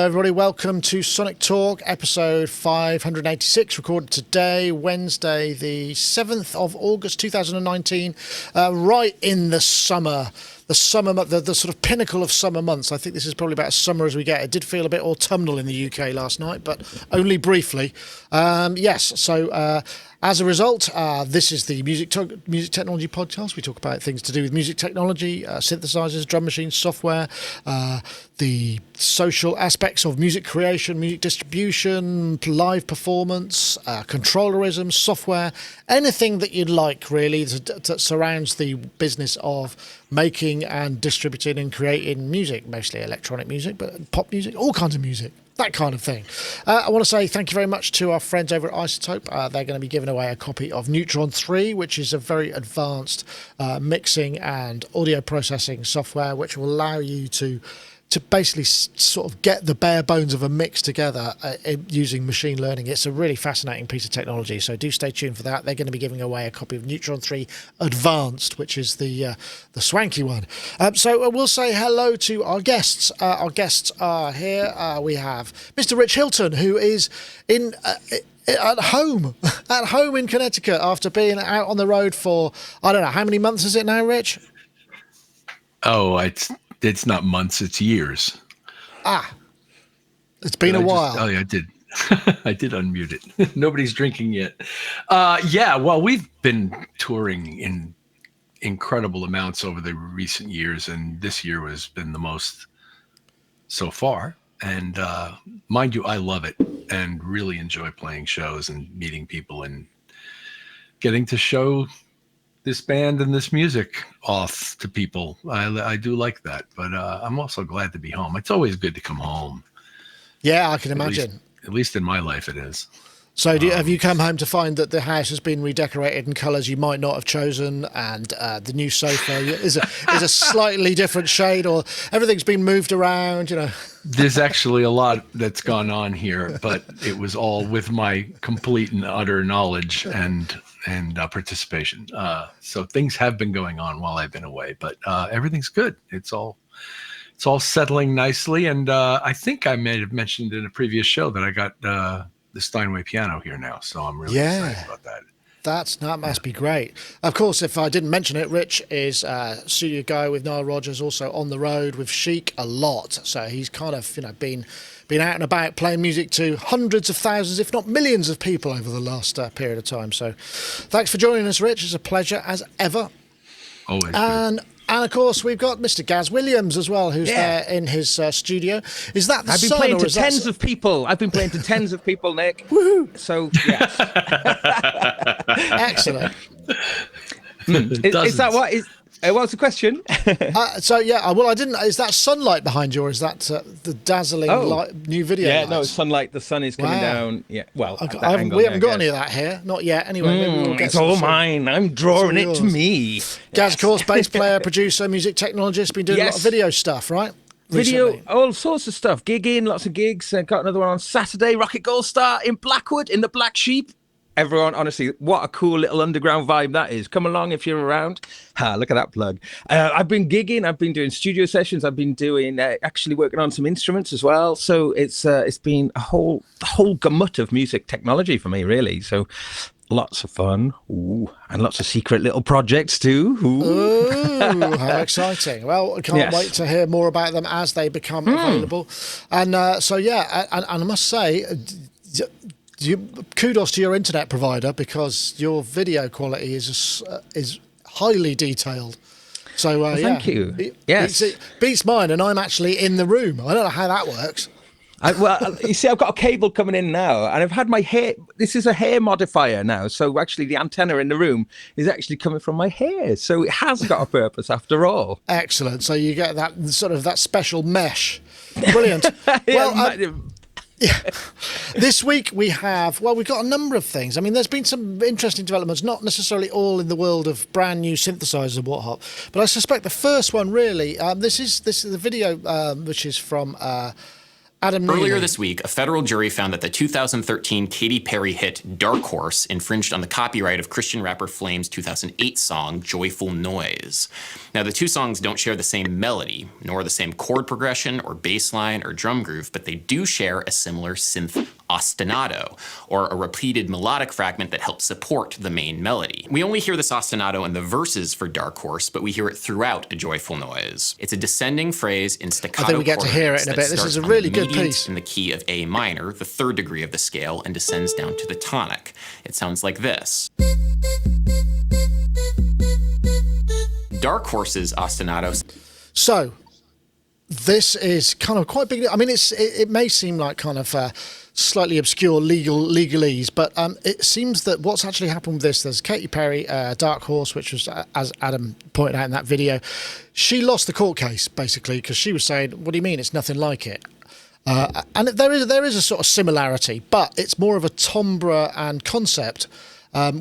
everybody. Welcome to Sonic Talk, episode 586, recorded today, Wednesday, the 7th of August, 2019, right in the summer. The sort of pinnacle of summer months. I think this is probably about as summer as we get. It did feel a bit autumnal in the UK last night, but only briefly. As a result, this is the Music Technology Podcast. We talk about things to do with music technology, synthesizers, drum machines, software, the social aspects of music creation, music distribution, live performance, controllerism, software, anything that you'd like, really, that surrounds the business of making and distributing and creating music, mostly electronic music, but pop music, all kinds of music. That kind of thing. I want to say thank you very much to our friends over at Isotope. They're going to be giving away a copy of Neutron 3, which is a very advanced mixing and audio processing software, which will allow you to basically sort of get the bare bones of a mix together using machine learning. It's a really fascinating piece of technology, so do stay tuned for that. They're going to be giving away a copy of Neutron 3 Advanced, which is the swanky one. So we'll say hello to our guests. Our guests are here. We have Mr. Rich Hilton, who is at home in Connecticut after being out on the road for, I don't know, how many months is it now, Rich? Oh, it's not months, it's years. It's been a while. I did. I did unmute it. Nobody's drinking yet. Well, we've been touring in incredible amounts over the recent years, and this year has been the most so far. And mind you, I love it and really enjoy playing shows and meeting people and getting to show this band and this music off to people. I do like that, but I'm also glad to be home. It's always good to come home. Yeah, I can imagine. At least in my life, it is. So have you come home to find that the house has been redecorated in colours you might not have chosen, and the new sofa is a slightly different shade, or everything's been moved around, you know? There's actually a lot that's gone on here, but it was all with my complete and utter knowledge and participation. So things have been going on while I've been away, but everything's good. It's all settling nicely. And I think I may have mentioned in a previous show that I got the Steinway piano here now. So I'm really excited about that. That must be great. Of course, if I didn't mention it, Rich is a studio guy with Nile Rodgers, also on the road with Chic a lot. So he's kind of, been out and about playing music to hundreds of thousands, if not millions of people over the last period of time. So thanks for joining us, Rich. It's a pleasure as ever. Always. And of course, we've got Mr. Gaz Williams as well, who's there in his studio. Is that the I've been son, playing or to is tens that... of people. I've been playing to tens of people, Nick. Woohoo! So, yes. Excellent. Is that what is? What's the question? I didn't. Is that sunlight behind you, or is that the dazzling new video? Yeah, lights? No, sunlight. The sun is coming down. Yeah, well, we haven't got any of that here, not yet. Anyway, maybe we'll get it's all mine. I'm drawing it to me. Gaz, of course, bass player, producer, music technologist, been doing a lot of video stuff, right? Video, all sorts of stuff. Gigging, lots of gigs. Got another one on Saturday. Rocket Gold Star in Blackwood in the Black Sheep. Everyone, honestly, what a cool little underground vibe that is. Come along if you're around. Look at that plug. I've been gigging. I've been doing studio sessions. I've been doing actually working on some instruments as well. So it's been the whole gamut of music technology for me, really. So lots of fun. Ooh, and lots of secret little projects too. Ooh, how exciting. Well, I can't wait to hear more about them as they become available. And and I must say... kudos to your internet provider, because your video quality is highly detailed. So thank you. Yes, beats mine, and I'm actually in the room. I don't know how that works. You see, I've got a cable coming in now, and I've had my hair. This is a hair modifier now, so actually the antenna in the room is actually coming from my hair. So it has got a purpose after all. Excellent. So you get that sort of that special mesh. Brilliant. This week we've got a number of things. I mean, there's been some interesting developments, not necessarily all in the world of brand new synthesizers and whatnot, but I suspect the first one really, this is the video which is from Adam Earlier Neely. this week, a federal jury found that the 2013 Katy Perry hit Dark Horse infringed on the copyright of Christian rapper Flame's 2008 song, Joyful Noise. Now, the two songs don't share the same melody, nor the same chord progression or bass line or drum groove, but they do share a similar synth ostinato, or a repeated melodic fragment that helps support the main melody. We only hear this ostinato in the verses for Dark Horse, but we hear it throughout A Joyful Noise. It's a descending phrase in staccato I think we get to hear it in a bit. This is a really good piece. In the key of A minor, the third degree of the scale, and descends down to the tonic. It sounds like this. Dark Horse's ostinato. So, this is kind of quite big. I mean, it may seem like kind of slightly obscure legalese, but it seems that what's actually happened with this, there's Katy Perry, Dark Horse, which was, as Adam pointed out in that video, she lost the court case, basically, because she was saying, what do you mean, it's nothing like it? And there is a sort of similarity, but it's more of a timbre and concept,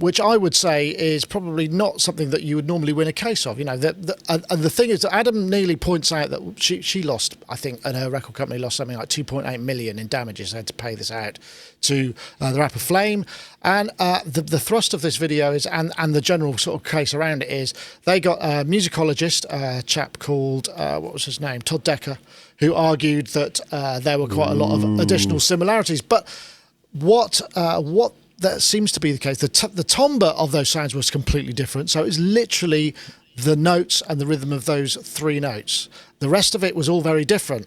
which I would say is probably not something that you would normally win a case of. You know, and the thing is that Adam Neely points out that she lost, I think, and her record company lost something like 2.8 million in damages. They had to pay this out to the rapper Flame. And the thrust of this video is, and the general sort of case around it is, they got a musicologist, a chap called, what was his name, Todd Decker, who argued that there were quite a lot of additional similarities. But what that seems to be the case, the timbre of those sounds was completely different. So it's literally the notes and the rhythm of those three notes. The rest of it was all very different.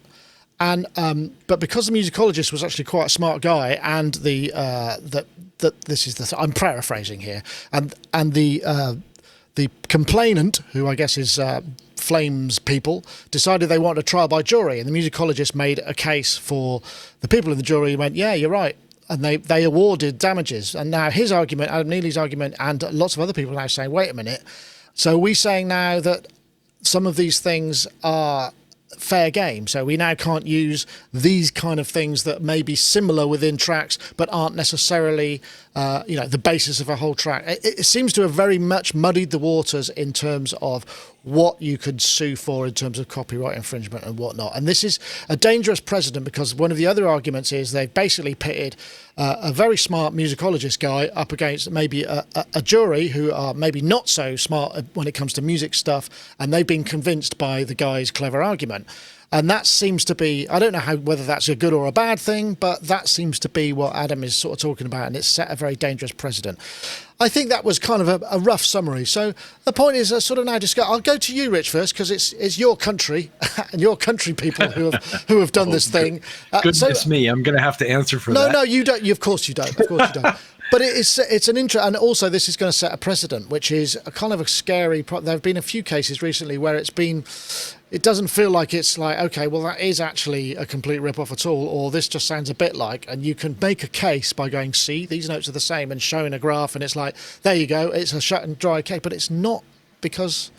And but because the musicologist was actually quite a smart guy, and I'm paraphrasing here, and the complainant, who I guess is Flame's people, decided they wanted a trial by jury, and the musicologist made a case for the people in the jury. Went, yeah, you're right. And they awarded damages. And now his argument, Adam Neely's argument, and lots of other people are now saying, wait a minute. So we're saying now that some of these things are fair game. So we now can't use these kind of things that may be similar within tracks, but aren't necessarily, the basis of a whole track. It seems to have very much muddied the waters in terms of what you could sue for in terms of copyright infringement and whatnot. And this is a dangerous precedent, because one of the other arguments is they've basically pitted a very smart musicologist guy up against maybe a jury who are maybe not so smart when it comes to music stuff, and they've been convinced by the guy's clever argument. And that seems to be, I don't know whether that's a good or a bad thing, but that seems to be what Adam is sort of talking about, and it's set a very dangerous precedent. I think that was kind of a rough summary. So the point is, sort of now discuss. I'll go to you, Rich, first, because it's your country and your country people who have done this thing. Goodness me, I'm going to have to answer for that. No, you don't. Of course you don't. Of course you don't. But it's an intro, and also this is going to set a precedent, which is a kind of a scary. There have been a few cases recently where it doesn't feel like it's like, okay, well, that is actually a complete rip-off at all, or this just sounds a bit like, and you can make a case by going, see, these notes are the same, and showing a graph, and it's like, there you go, it's a shut and dry case, but it's not, because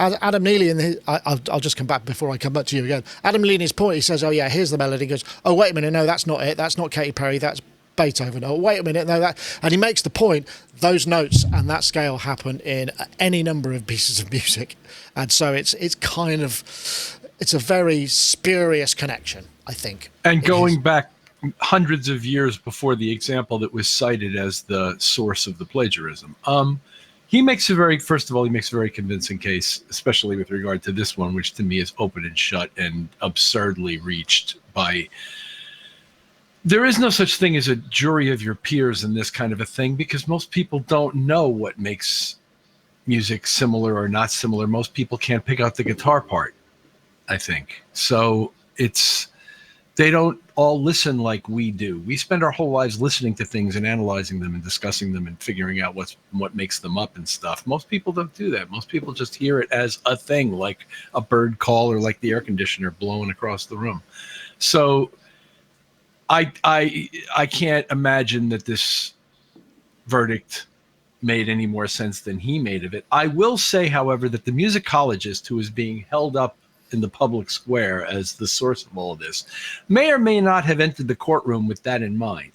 Adam Neely, I'll just come back before I come back to you again. Adam Neely, in his point, he says, oh yeah, here's the melody. He goes, oh, wait a minute, no, that's not it, that's not Katy Perry, that's Beethoven. Oh, wait a minute, no, that, and he makes the point, those notes and that scale happen in any number of pieces of music, and so it's a very spurious connection, I think. And going back hundreds of years before the example that was cited as the source of the plagiarism, he makes a very convincing case, especially with regard to this one, which to me is open and shut and absurdly reached by. There is no such thing as a jury of your peers in this kind of a thing, because most people don't know what makes music similar or not similar. Most people can't pick out the guitar part, I think. So they don't all listen like we do. We spend our whole lives listening to things and analyzing them and discussing them and figuring out what makes them up and stuff. Most people don't do that. Most people just hear it as a thing, like a bird call or like the air conditioner blowing across the room. So I can't imagine that this verdict made any more sense than he made of it. I will say, however, that the musicologist who is being held up in the public square as the source of all of this may or may not have entered the courtroom with that in mind.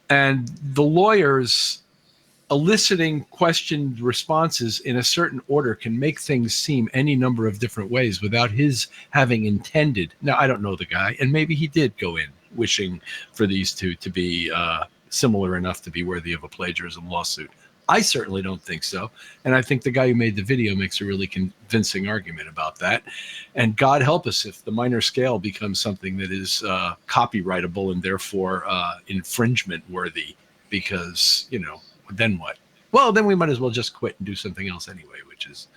And the lawyers eliciting questioned responses in a certain order can make things seem any number of different ways without his having intended. Now, I don't know the guy, and maybe he did go in wishing for these two to be similar enough to be worthy of a plagiarism lawsuit. I certainly don't think so. And I think the guy who made the video makes a really convincing argument about that. And God help us if the minor scale becomes something that is copyrightable and therefore infringement worthy, because, then what? Well, then we might as well just quit and do something else anyway, which is...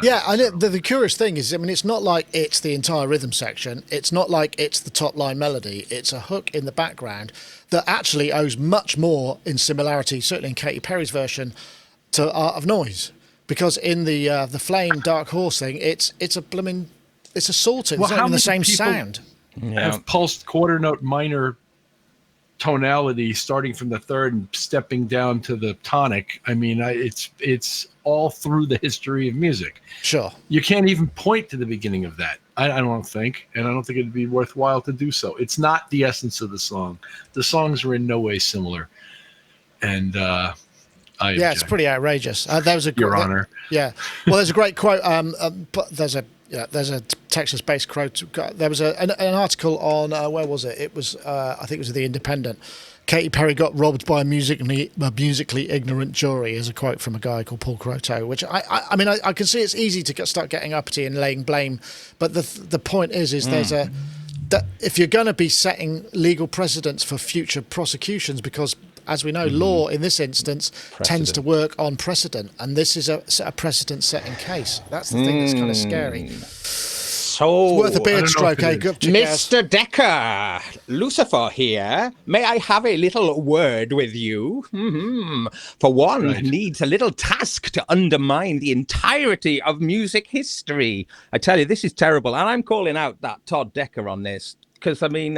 Yeah, and the curious thing is, I mean, it's not like it's the entire rhythm section. It's not like it's the top line melody. It's a hook in the background that actually owes much more in similarity, certainly in Katy Perry's version, to Art of Noise. Because in the Flame Dark Horse thing, it's assaulting. It's not even the same sound. Have pulsed quarter note minor tonality starting from the third and stepping down to the tonic. I mean, it's all through the history of music. Sure. You can't even point to the beginning of that. I don't think, and I don't think it'd be worthwhile to do so. It's not the essence of the song. The songs are in no way similar. And it's pretty outrageous. There was Your Honor. Yeah. Well, there's a great quote. But there's a Texas-based quote. There was an article on where was it? It was I think it was The Independent. Katy Perry got robbed by a musically ignorant jury, is a quote from a guy called Paul Croteau, which I mean I can see it's easy to start getting uppity and laying blame, but the point is there's that if you're going to be setting legal precedents for future prosecutions, because as we know, law in this instance tends to work on precedent, and this is a precedent-setting case. That's the thing that's kind of scary. So, it's worth a beard stroke, eh? Mr. Decker, Lucifer here. May I have a little word with you? For one needs a little task to undermine the entirety of music history. I tell you, this is terrible, and I'm calling out that Todd Decker on this. Because, I mean,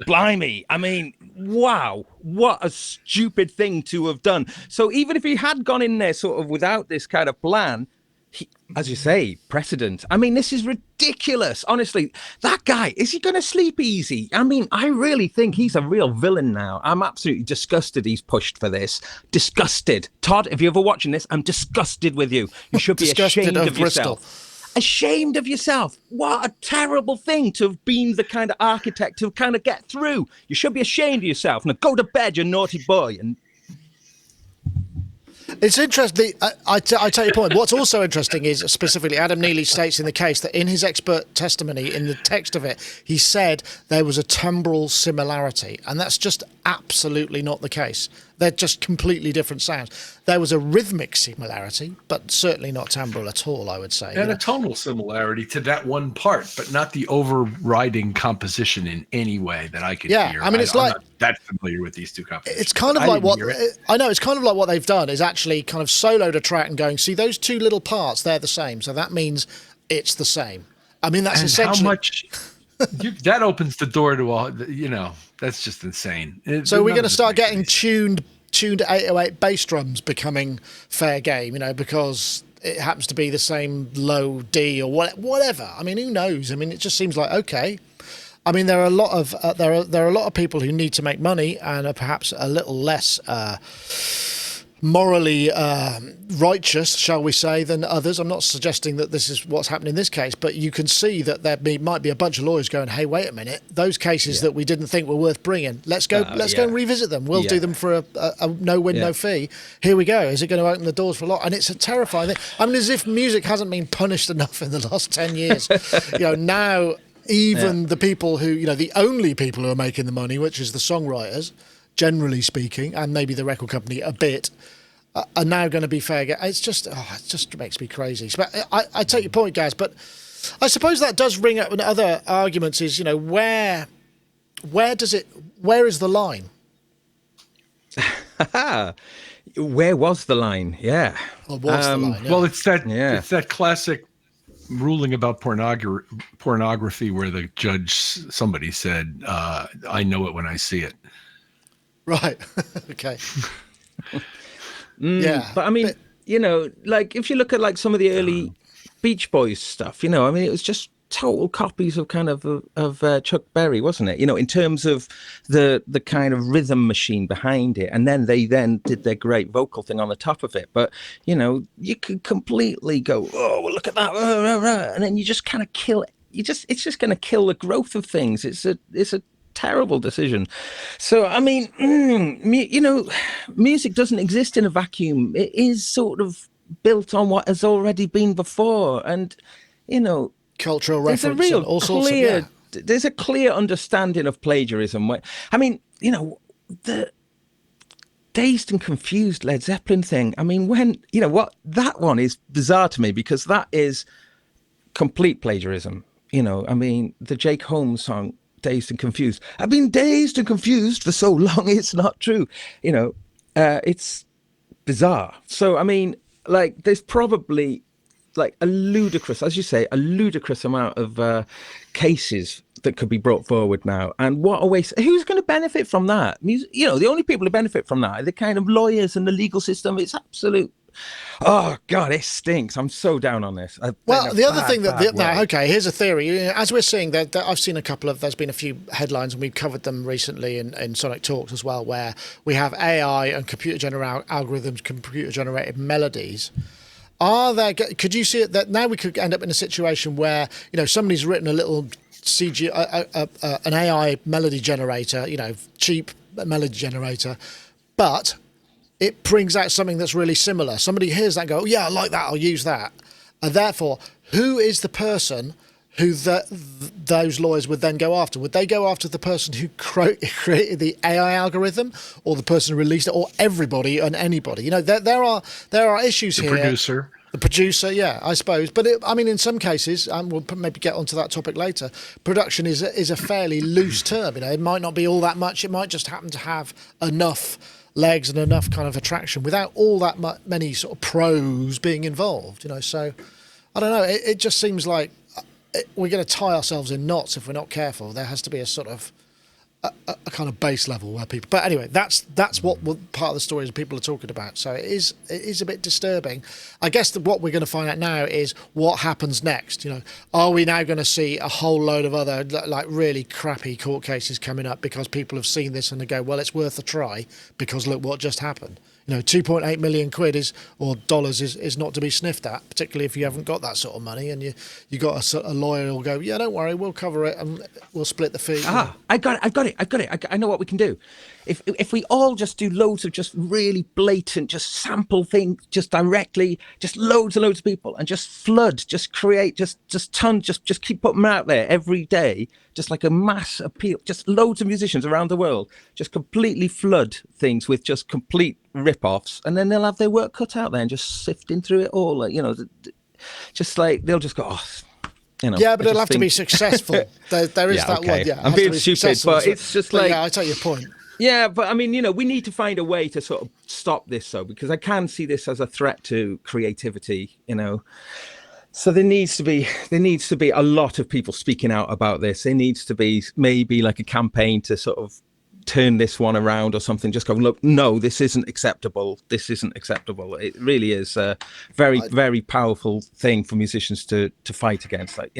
blimey, I mean, wow, what a stupid thing to have done. So even if he had gone in there sort of without this kind of plan, as you say, precedent. I mean, this is ridiculous. Honestly, that guy, is he going to sleep easy? I mean, I really think he's a real villain now. I'm absolutely disgusted he's pushed for this. Disgusted. Todd, if you're ever watching this, I'm disgusted with you. You should be ashamed of yourself. Ashamed of yourself. What a terrible thing to have been the kind of architect to kind of get through. You should be ashamed of yourself. Now go to bed, you naughty boy. And it's interesting. I take your point. What's also interesting is specifically Adam Neely states in the case that in his expert testimony, in the text of it, he said there was a timbral similarity, and that's just absolutely not the case. They're just completely different sounds. There was a rhythmic similarity, but certainly not timbral at all, I would say. And a tonal similarity to that one part, but not the overriding composition in any way that I could hear. I mean, I'm not that familiar with these two compositions. It's kind of like I know. It's kind of like what they've done is actually kind of soloed a track and going, see those two little parts, they're the same. So that means it's the same. I mean, that's essentially how much that opens the door to all. That's just insane. So we're going to start getting tuned 808 bass drums becoming fair game, because it happens to be the same low D or whatever. I mean, who knows? I mean, it just seems like okay. I mean, there are a lot of there are a lot of people who need to make money and are perhaps a little less morally righteous, shall we say, than others. I'm not suggesting that this is what's happening in this case, but you can see that there might be a bunch of lawyers going, hey, wait a minute, those cases that we didn't think were worth bringing, let's go and revisit them. We'll do them for a no-win, no fee. Here we go. Is it going to open the doors for a lot? And it's a terrifying thing. I mean, as if music hasn't been punished enough in the last 10 years. Now even the people who, the only people who are making the money, which is the songwriters, generally speaking, and maybe the record company a bit, are now going to be fair game. It just makes me crazy. But I take your point, guys, but I suppose that does ring up other arguments is, where is the line? Where was the line? Yeah. Or was the line? Yeah. Well, it's that classic ruling about pornography where the judge, somebody said, I know it when I see it. Right. Okay. Yeah. But I mean, like if you look at like some of the early Beach Boys stuff, I mean, it was just total copies of kind of Chuck Berry, wasn't it? In terms of the kind of rhythm machine behind it, and then they did their great vocal thing on the top of it. But you could completely go, oh, well, look at that, and then you just kind of kill it. It's just going to kill the growth of things. It's a terrible decision. So I mean, music doesn't exist in a vacuum. It is sort of built on what has already been before, and cultural there's reference and all sorts of there's a clear understanding of plagiarism. I mean, the Dazed and Confused Led Zeppelin thing. I mean, that one is bizarre to me, because that is complete plagiarism. I mean, the Jake Holmes song, Dazed and Confused. I've been dazed and confused for so long, it's not true. It's bizarre. So, I mean, like, there's probably like a ludicrous, as you say, a ludicrous amount of cases that could be brought forward now. And what a waste. Who's going to benefit from that? The only people who benefit from that are the kind of lawyers and the legal system. It's absolute. Oh God, it stinks. I'm so down on this. Well, the other thing okay, here's a theory. As we're seeing that I've seen there's been a few headlines, and we've covered them recently in Sonic Talks as well, where we have AI and computer generated algorithms, computer generated melodies. Could you see it that now we could end up in a situation where somebody's written a little CG, an AI melody generator, cheap melody generator, but it brings out something that's really similar. Somebody hears that and go, oh, yeah, I like that, I'll use that. And therefore, who is the person who those lawyers would then go after? Would they go after the person who created the AI algorithm, or the person who released it, or everybody and anybody? There are issues here. The producer, yeah, I suppose. But in some cases, and we'll maybe get onto that topic later, production is a fairly loose term. It might not be all that much. It might just happen to have enough legs and enough kind of attraction without all that many sort of pros being involved. So I don't know. It just seems like we're going to tie ourselves in knots if we're not careful. There has to be a sort of a kind of base level where people. But anyway, that's what part of the story is people are talking about. So it is a bit disturbing. I guess what we're going to find out now is what happens next. Are we now going to see a whole load of other like really crappy court cases coming up because people have seen this and they go, well, it's worth a try because look what just happened. 2.8 million quid or dollars is not to be sniffed at, particularly if you haven't got that sort of money and you got a lawyer who'll go, yeah, don't worry, we'll cover it and we'll split the fee. I got it. I know what we can do. If we all just do loads of just really blatant, just sample things, just directly, just loads and loads of people, and just flood, just create, just tons, just keep putting them out there every day, just like a mass appeal, just loads of musicians around the world, just completely flood things with just complete rip-offs, and then they'll have their work cut out there and just sifting through it all, just like they'll just go, oh. Yeah, but it'll have to be successful. There is that one. Yeah, I'm being stupid, but it's just like. Yeah, I take your point. Yeah, but I mean, we need to find a way to sort of stop this, though, because I can see this as a threat to creativity. So there needs to be a lot of people speaking out about this. There needs to be maybe like a campaign to sort of turn this one around or something. Just go, look, no, this isn't acceptable. This isn't acceptable. It really is a very, very powerful thing for musicians to fight against. Like,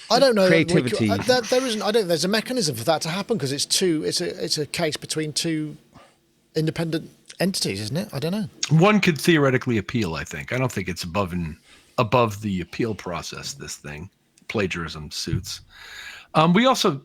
I don't know creativity. There isn't. I don't. There's a mechanism for that to happen because it's a case between two independent entities, isn't it? I don't know. One could theoretically appeal. I think. I don't think it's above the appeal process. This thing, plagiarism suits. We also.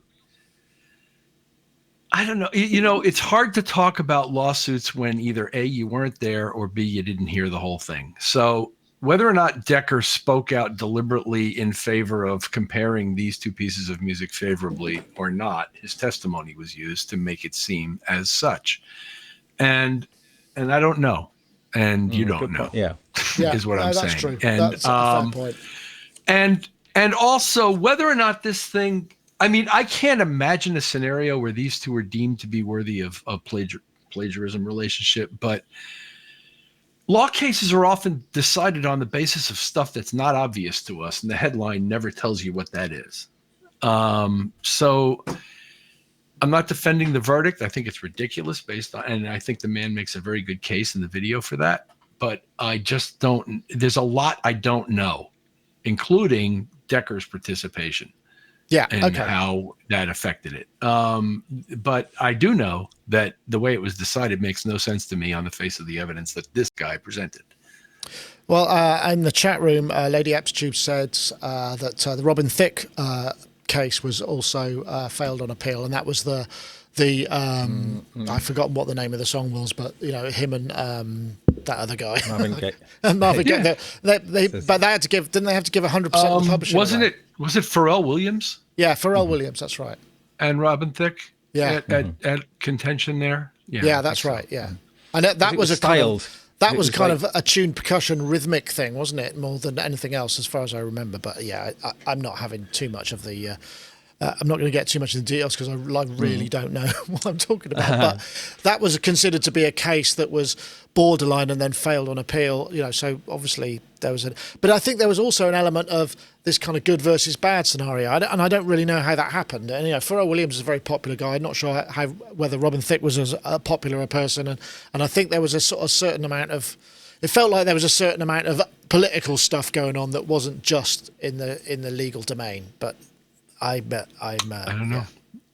I don't know. It's hard to talk about lawsuits when either A, you weren't there, or B, you didn't hear the whole thing. So whether or not Decker spoke out deliberately in favor of comparing these two pieces of music favorably or not, his testimony was used to make it seem as such. And I don't know. And you don't know. Yeah. Is what I'm saying. That's true. And, that's a fair point. And also whether or not this thing, I mean, I can't imagine a scenario where these two are deemed to be worthy of plagiarism relationship, but law cases are often decided on the basis of stuff that's not obvious to us, and the headline never tells you what that is. So I'm not defending the verdict. I think it's ridiculous and I think the man makes a very good case in the video for that, but I just don't, there's a lot I don't know, including Decker's participation Yeah. and Okay. how that affected it. But I do know that the way it was decided makes no sense to me on the face of the evidence that this guy presented. Well, in the chat room, Lady Aptitude said that the Robin Thicke case was also failed on appeal, and that was the I've forgotten what the name of the song was, but him and that other guy, Marvin Gaye. Marvin Gaye. Yeah. But they had to give, didn't they have to give 100% of the publishing? Was it Pharrell Williams Yeah, Pharrell Williams. That's right. and Robin Thicke? Yeah. At contention there. Yeah, that's right. Yeah, and that was a styled. That It was was kind like- of a tuned percussion rhythmic thing, wasn't it? More than anything else, as far as I remember. But yeah, I'm not having too much of the. I'm not going to get too much of the details because I really don't know what I'm talking about. But that was considered to be a case that was borderline and then failed on appeal. So obviously there was but I think there was also an element of this kind of good versus bad scenario, and I don't really know how that happened. And Pharrell Williams is a very popular guy. I'm not sure whether Robin Thicke was as popular a person, and I think there was a sort of certain amount of. It felt like there was a certain amount of political stuff going on that wasn't just in the legal domain, but. I don't know.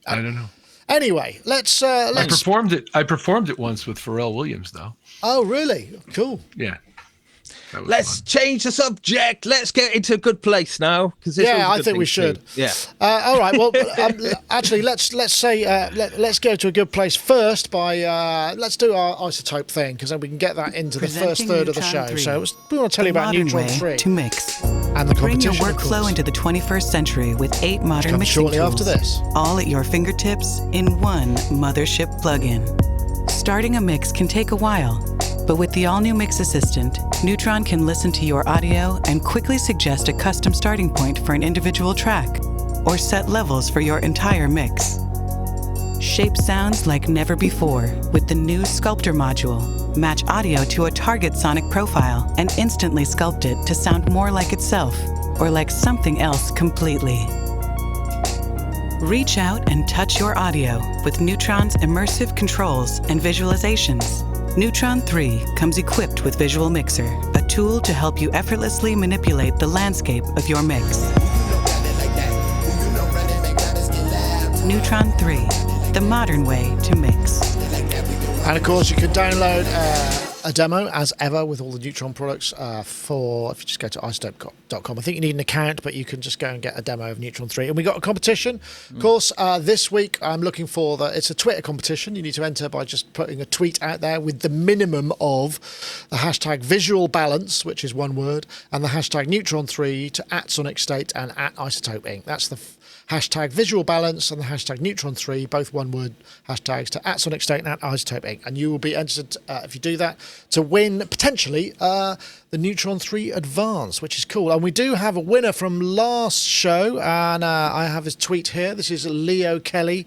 I don't know. Anyway, let's. I performed it once with Pharrell Williams, though. Oh, really? Cool. Yeah. That was Let's fun. change the subject. Let's get into a good place now. Yeah, I think we should. Yeah. All right. Well, actually, let's say let's go to a good place first by let's do our isotope thing because then we can get that into the first third of the show. So we want to tell you about Neutron 3 to mix. and the Bring competition. your of workflow course. into the 21st century with 8 modern Comes mixing shortly tools, after this. all at your fingertips in one mothership plugin. Starting a mix can take a while, but with the all-new Mix Assistant, Neutron can listen to your audio and quickly suggest a custom starting point for an individual track, or set levels for your entire mix. Shape sounds like never before with the new Sculptor module. Match audio to a target sonic profile and instantly sculpt it to sound more like itself or like something else completely. Reach out and touch your audio with Neutron's immersive controls and visualizations. Neutron 3 comes equipped with Visual Mixer, a tool to help you effortlessly manipulate the landscape of your mix. Neutron 3, the modern way to mix. And of course, you can download a demo as ever with all the Neutron products if you just go to isotope.com. I think you need an account, but you can just go and get a demo of Neutron 3. And we got a competition. Of course, this week I'm looking for it's a Twitter competition. You need to enter by just putting a tweet out there with the minimum of the hashtag visual balance, which is one word, and the hashtag Neutron 3 to @SonicState and @Isotope Inc. That's the hashtag visual balance and the hashtag Neutron 3, both one word hashtags to @SonicState and @Isotope Inc. And you will be entered, if you do that, to win potentially the Neutron 3 Advance, which is cool. And we do have a winner from last show, and I have his tweet here. This is Leo Kelly,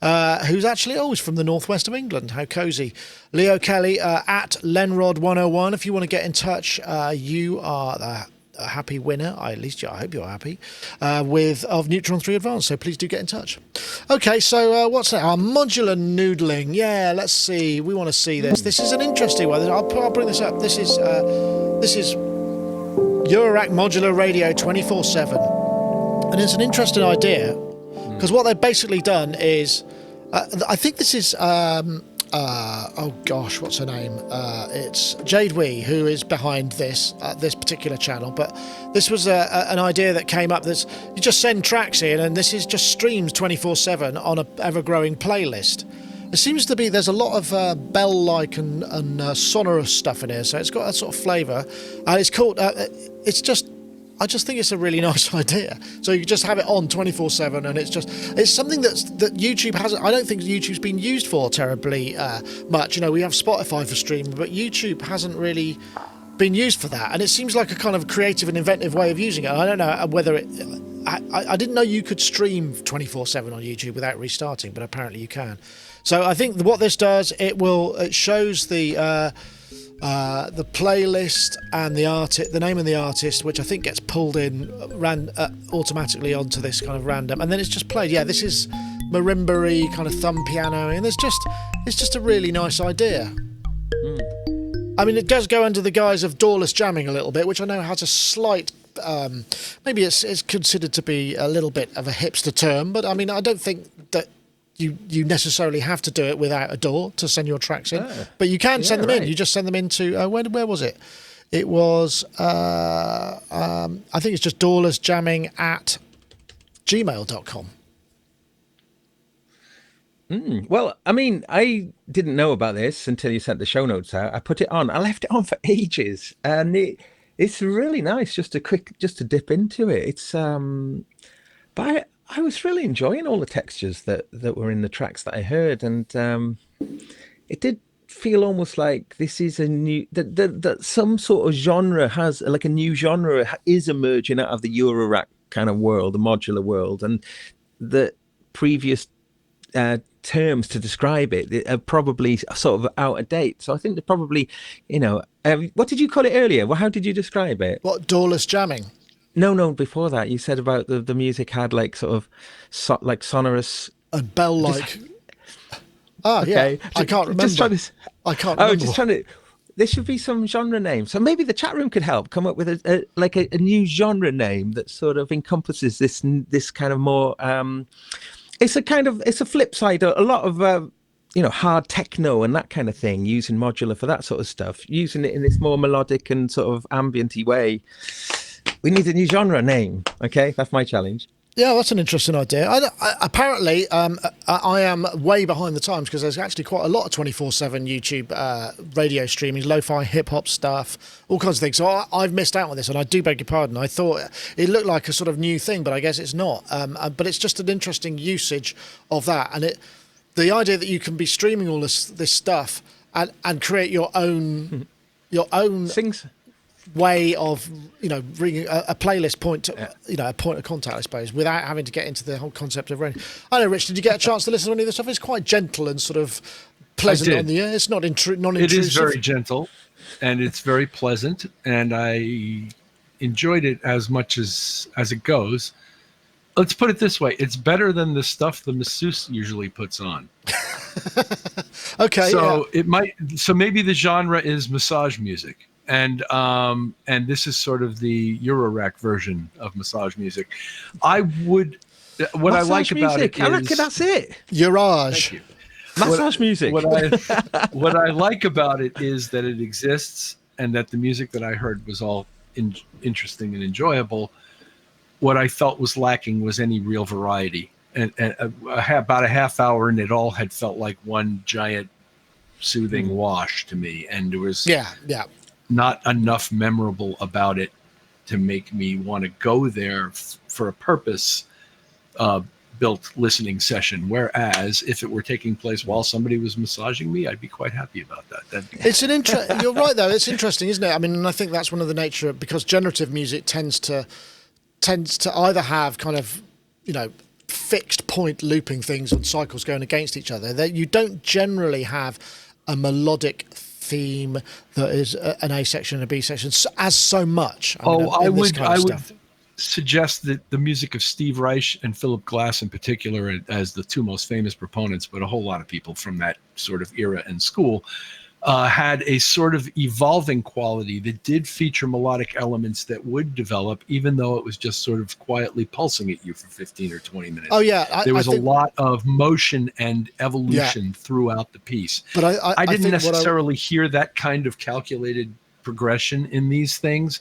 who's actually always from the northwest of England. How cozy. Leo Kelly at Lenrod101. If you want to get in touch, you are a happy winner, I hope you're happy, of Neutron 3 Advance, so please do get in touch. Okay, so what's that? Our modular noodling. Yeah, let's see. We want to see this. This is an interesting one. I'll bring this up. This is Eurorack Modular Radio 24/7. And it's an interesting idea, because what they've basically done is, I think this is... oh gosh, what's her name? It's Jade Wee, who is behind this particular channel. But this was an idea that came up. That's you just send tracks in, and this is just streams 24/7 on a ever-growing playlist. It seems to be there's a lot of bell-like and sonorous stuff in here, so it's got a sort of flavour. And it's called. I just think it's a really nice idea. So you just have it on 24/7, and it's something that YouTube hasn't. I don't think YouTube's been used for terribly much. We have Spotify for streaming, but YouTube hasn't really been used for that. And it seems like a kind of creative and inventive way of using it. I don't know whether it. I didn't know you could stream 24/7 on YouTube without restarting, but apparently you can. So I think what this does, it shows the playlist and the name of the artist, which I think gets pulled in automatically onto this kind of random, and then it's just played. Yeah, this is marimba-y kind of thumb piano, and it's just a really nice idea. I mean, it does go under the guise of doorless jamming a little bit, which I know has a slight maybe it's considered to be a little bit of a hipster term, but I mean, I don't think that you necessarily have to do it without a DAW to send your tracks in, but you can send them in. You just send them into where was it? It was I think it's just DAWlessjamming@gmail.com. Well, I mean, I didn't know about this until you sent the show notes out. I put it on. I left it on for ages, and it's really nice just to dip into it. It's but I was really enjoying all the textures that were in the tracks that I heard, and it did feel almost like this is a new that some sort of genre has like a new genre is emerging out of the Eurorack kind of world, the modular world, and the previous terms to describe it are probably sort of out of date. So I think they're probably, what did you call it earlier? Well, how did you describe it? What, DAWless jamming? No, before that you said about the music had like sort of like sonorous and bell-like. Okay. Yeah, I can't remember. I can't remember. There should be some genre name. So maybe the chat room could help come up with a new genre name that sort of encompasses this kind of more. It's a flip side. A lot of hard techno and that kind of thing, using modular for that sort of stuff, using it in this more melodic and sort of ambient-y way. We need a new genre name. Okay, that's my challenge. Yeah, that's an interesting idea. Apparently, I am way behind the times because there's actually quite a lot of 24/7 YouTube radio streaming, lo-fi hip-hop stuff, all kinds of things. So I've missed out on this, and I do beg your pardon. I thought it looked like a sort of new thing, but I guess it's not. But it's just an interesting usage of that. And the idea that you can be streaming all this stuff and create your own Things. way of bringing a playlist point to, a point of contact, I suppose, without having to get into the whole concept of radio. I know, Rich, did you get a chance to listen to any of this stuff? It's quite gentle and sort of pleasant on the ear. It's not non-intrusive. It is very gentle and it's very pleasant, and I enjoyed it as much as it goes. Let's put it this way: it's better than the stuff the masseuse usually puts on. Okay. So So maybe the genre is massage music. And this is sort of the Eurorack version of massage music. I like about it is, I reckon that's it. Eurage. Massage music. What I like about it is that it exists and that the music that I heard was all interesting and enjoyable. What I felt was lacking was any real variety. And about a half hour, and it all had felt like one giant soothing wash to me. And there was not enough memorable about it to make me want to go there for a purpose built listening session. Whereas if it were taking place while somebody was massaging me, I'd be quite happy about that. You're right though. It's interesting, isn't it? I mean, and I think that's one of the nature, because generative music tends to either have kind of, fixed point looping things on cycles going against each other. That you don't generally have a melodic theme that is an A section and a B section as so much. I would suggest that the music of Steve Reich and Philip Glass in particular as the two most famous proponents, but a whole lot of people from that sort of era and school, had a sort of evolving quality that did feature melodic elements that would develop, even though it was just sort of quietly pulsing at you for 15 or 20 minutes. Oh, yeah. There was a lot of motion and evolution throughout the piece. But I didn't necessarily hear that kind of calculated progression in these things.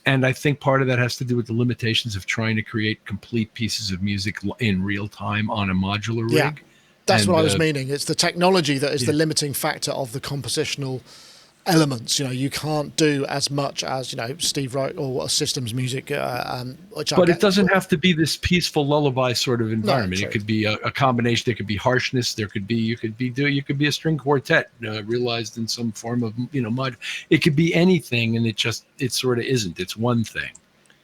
And I think part of that has to do with the limitations of trying to create complete pieces of music in real time on a modular rig. Yeah. That's what I was meaning. It's the technology that is the limiting factor of the compositional elements. You can't do as much as Steve Wright or systems music. It doesn't have to be this peaceful lullaby sort of environment. No, it could be a combination. There could be harshness. You could be a string quartet realized in some form of mod. It could be anything, and it sort of isn't. It's one thing,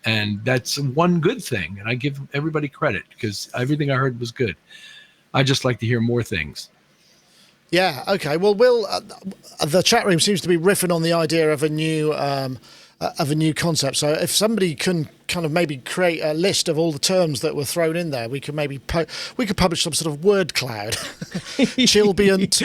and that's one good thing. And I give everybody credit because everything I heard was good. I just like to hear more things. Yeah. Okay. Well, the chat room seems to be riffing on the idea of a new concept. So if somebody can kind of maybe create a list of all the terms that were thrown in there. We could maybe we could publish some sort of word cloud. Chilbient.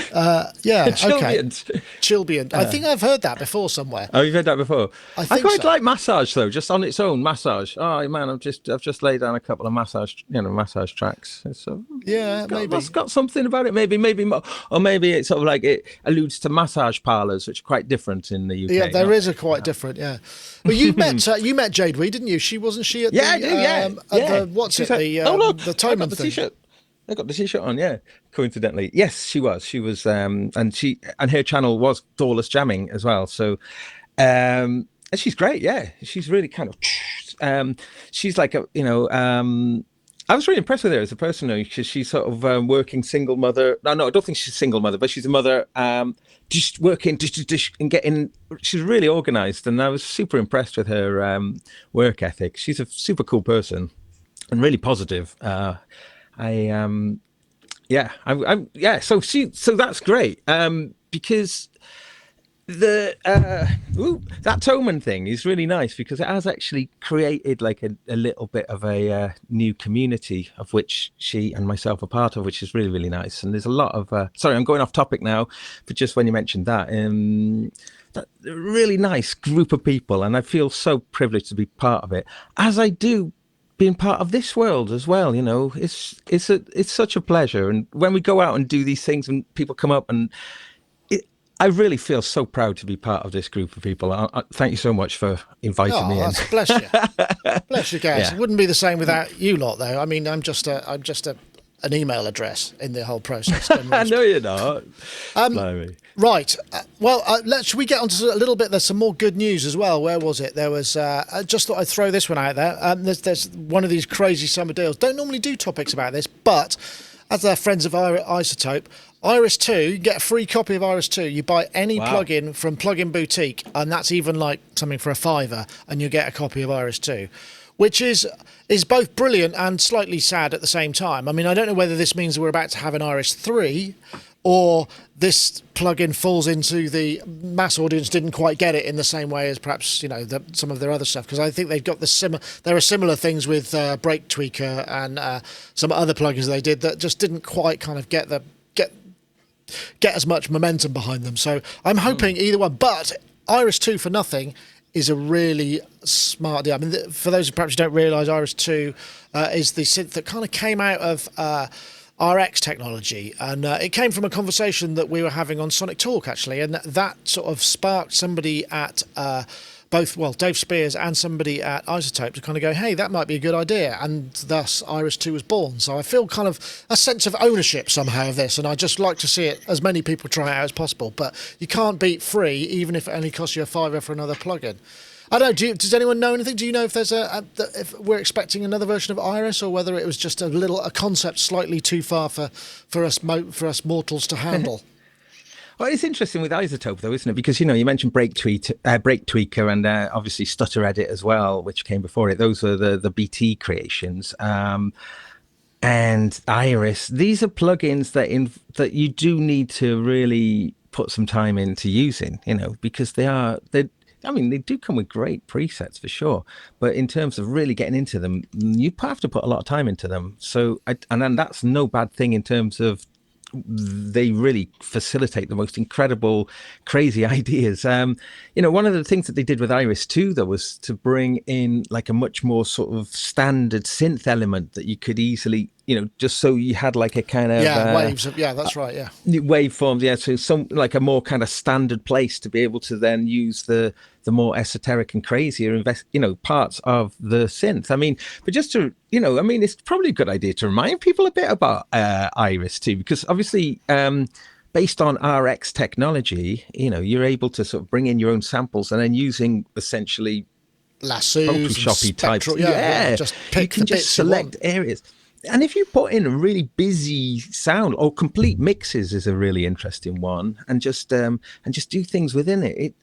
Chilbient. Chilbient. I think I've heard that before somewhere. Oh, you've heard that before. I I think quite so. like massage though, just on its own. Massage. Oh man, I've just laid down a couple of massage tracks. It's Maybe. it's got something about it. Maybe more, or maybe it's sort of like it alludes to massage parlours, which are quite different in the UK. Yeah, there is a quite different. Yeah, but you met Jade Wee, didn't you? Wasn't she at Yeah, the I do. Yeah, at the She's like, the look, the I Toman got the thing? t-shirt. I got the t-shirt on. Yeah, coincidentally, yes, she was. She was, and her channel was Doorless Jamming as well. So, and she's great. Yeah, she's really kind of, she's like a, I was really impressed with her as a person, because she's sort of working single mother. No, I don't think she's a single mother, but she's a mother, just working and getting. She's really organised, and I was super impressed with her work ethic. She's a super cool person and really positive. So that's great, because that Toman thing is really nice, because it has actually created like a little bit of a new community, of which she and myself are part of, which is really, really nice. And there's a lot of sorry, I'm going off topic now, but just when you mentioned that really nice group of people, and I feel so privileged to be part of it, as I do being part of this world as well. It's such a pleasure. And when we go out and do these things and people come up, and I really feel so proud to be part of this group of people. Thank you so much for inviting me in. Bless you. Bless you guys. Yeah. It wouldn't be the same without you lot, though. I mean, I'm just an email address in the whole process. I know you're not. Blimey. Right. Should we get on to a little bit? There's some more good news as well. Where was it? There was. I just thought I'd throw this one out there. There's one of these crazy summer deals. Don't normally do topics about this, but as they're friends of Isotope, Iris 2, you get a free copy of Iris 2. You buy any plugin from Plugin Boutique, and that's even like something for £5, and you get a copy of Iris 2. Which is both brilliant and slightly sad at the same time. I mean, I don't know whether this means we're about to have an Iris 3, or this plugin falls into the mass audience didn't quite get it in the same way as perhaps some of their other stuff, because I think they've got there are similar things with Break Tweaker and some other plugins they did that just didn't quite kind of get as much momentum behind them. So I'm hoping either one, but Iris 2 for nothing is a really smart deal. I mean, for those who perhaps don't realise, Iris 2 is the synth that kind of came out of RX technology, and it came from a conversation that we were having on Sonic Talk, actually, and that sort of sparked somebody at Dave Spears and somebody at Isotope to kind of go, hey, that might be a good idea, and thus Iris 2 was born. So I feel kind of a sense of ownership somehow of this, and I just like to see it, as many people try it out as possible, but you can't beat free, even if it only costs you £5 for another plugin. I don't know. Does anyone know anything? Do you know if there's if we're expecting another version of Iris, or whether it was just a concept slightly too far for us mortals to handle? Well, it's interesting with Isotope, though, isn't it? Because, you mentioned Break Tweaker and obviously Stutter Edit as well, which came before it. Those were the BT creations. And Iris, these are plugins that you do need to really put some time into using, because they do come with great presets for sure. But in terms of really getting into them, you have to put a lot of time into them. So, and then that's no bad thing in terms of they really facilitate the most incredible, crazy ideas. One of the things that they did with Iris 2, though, was to bring in like a much more sort of standard synth element that you could easily, just so you had like a kind of waves of, that's right, waveforms, so some like a more kind of standard place to be able to then use the more esoteric and crazier parts of the synth. I mean, but just to it's probably a good idea to remind people a bit about Iris 2, because obviously based on RX technology, you're able to sort of bring in your own samples and then using essentially lassos, Photoshoppy types. Just pick you can the just select areas. And if you put in a really busy sound, or complete mixes is a really interesting one, and just do things within it.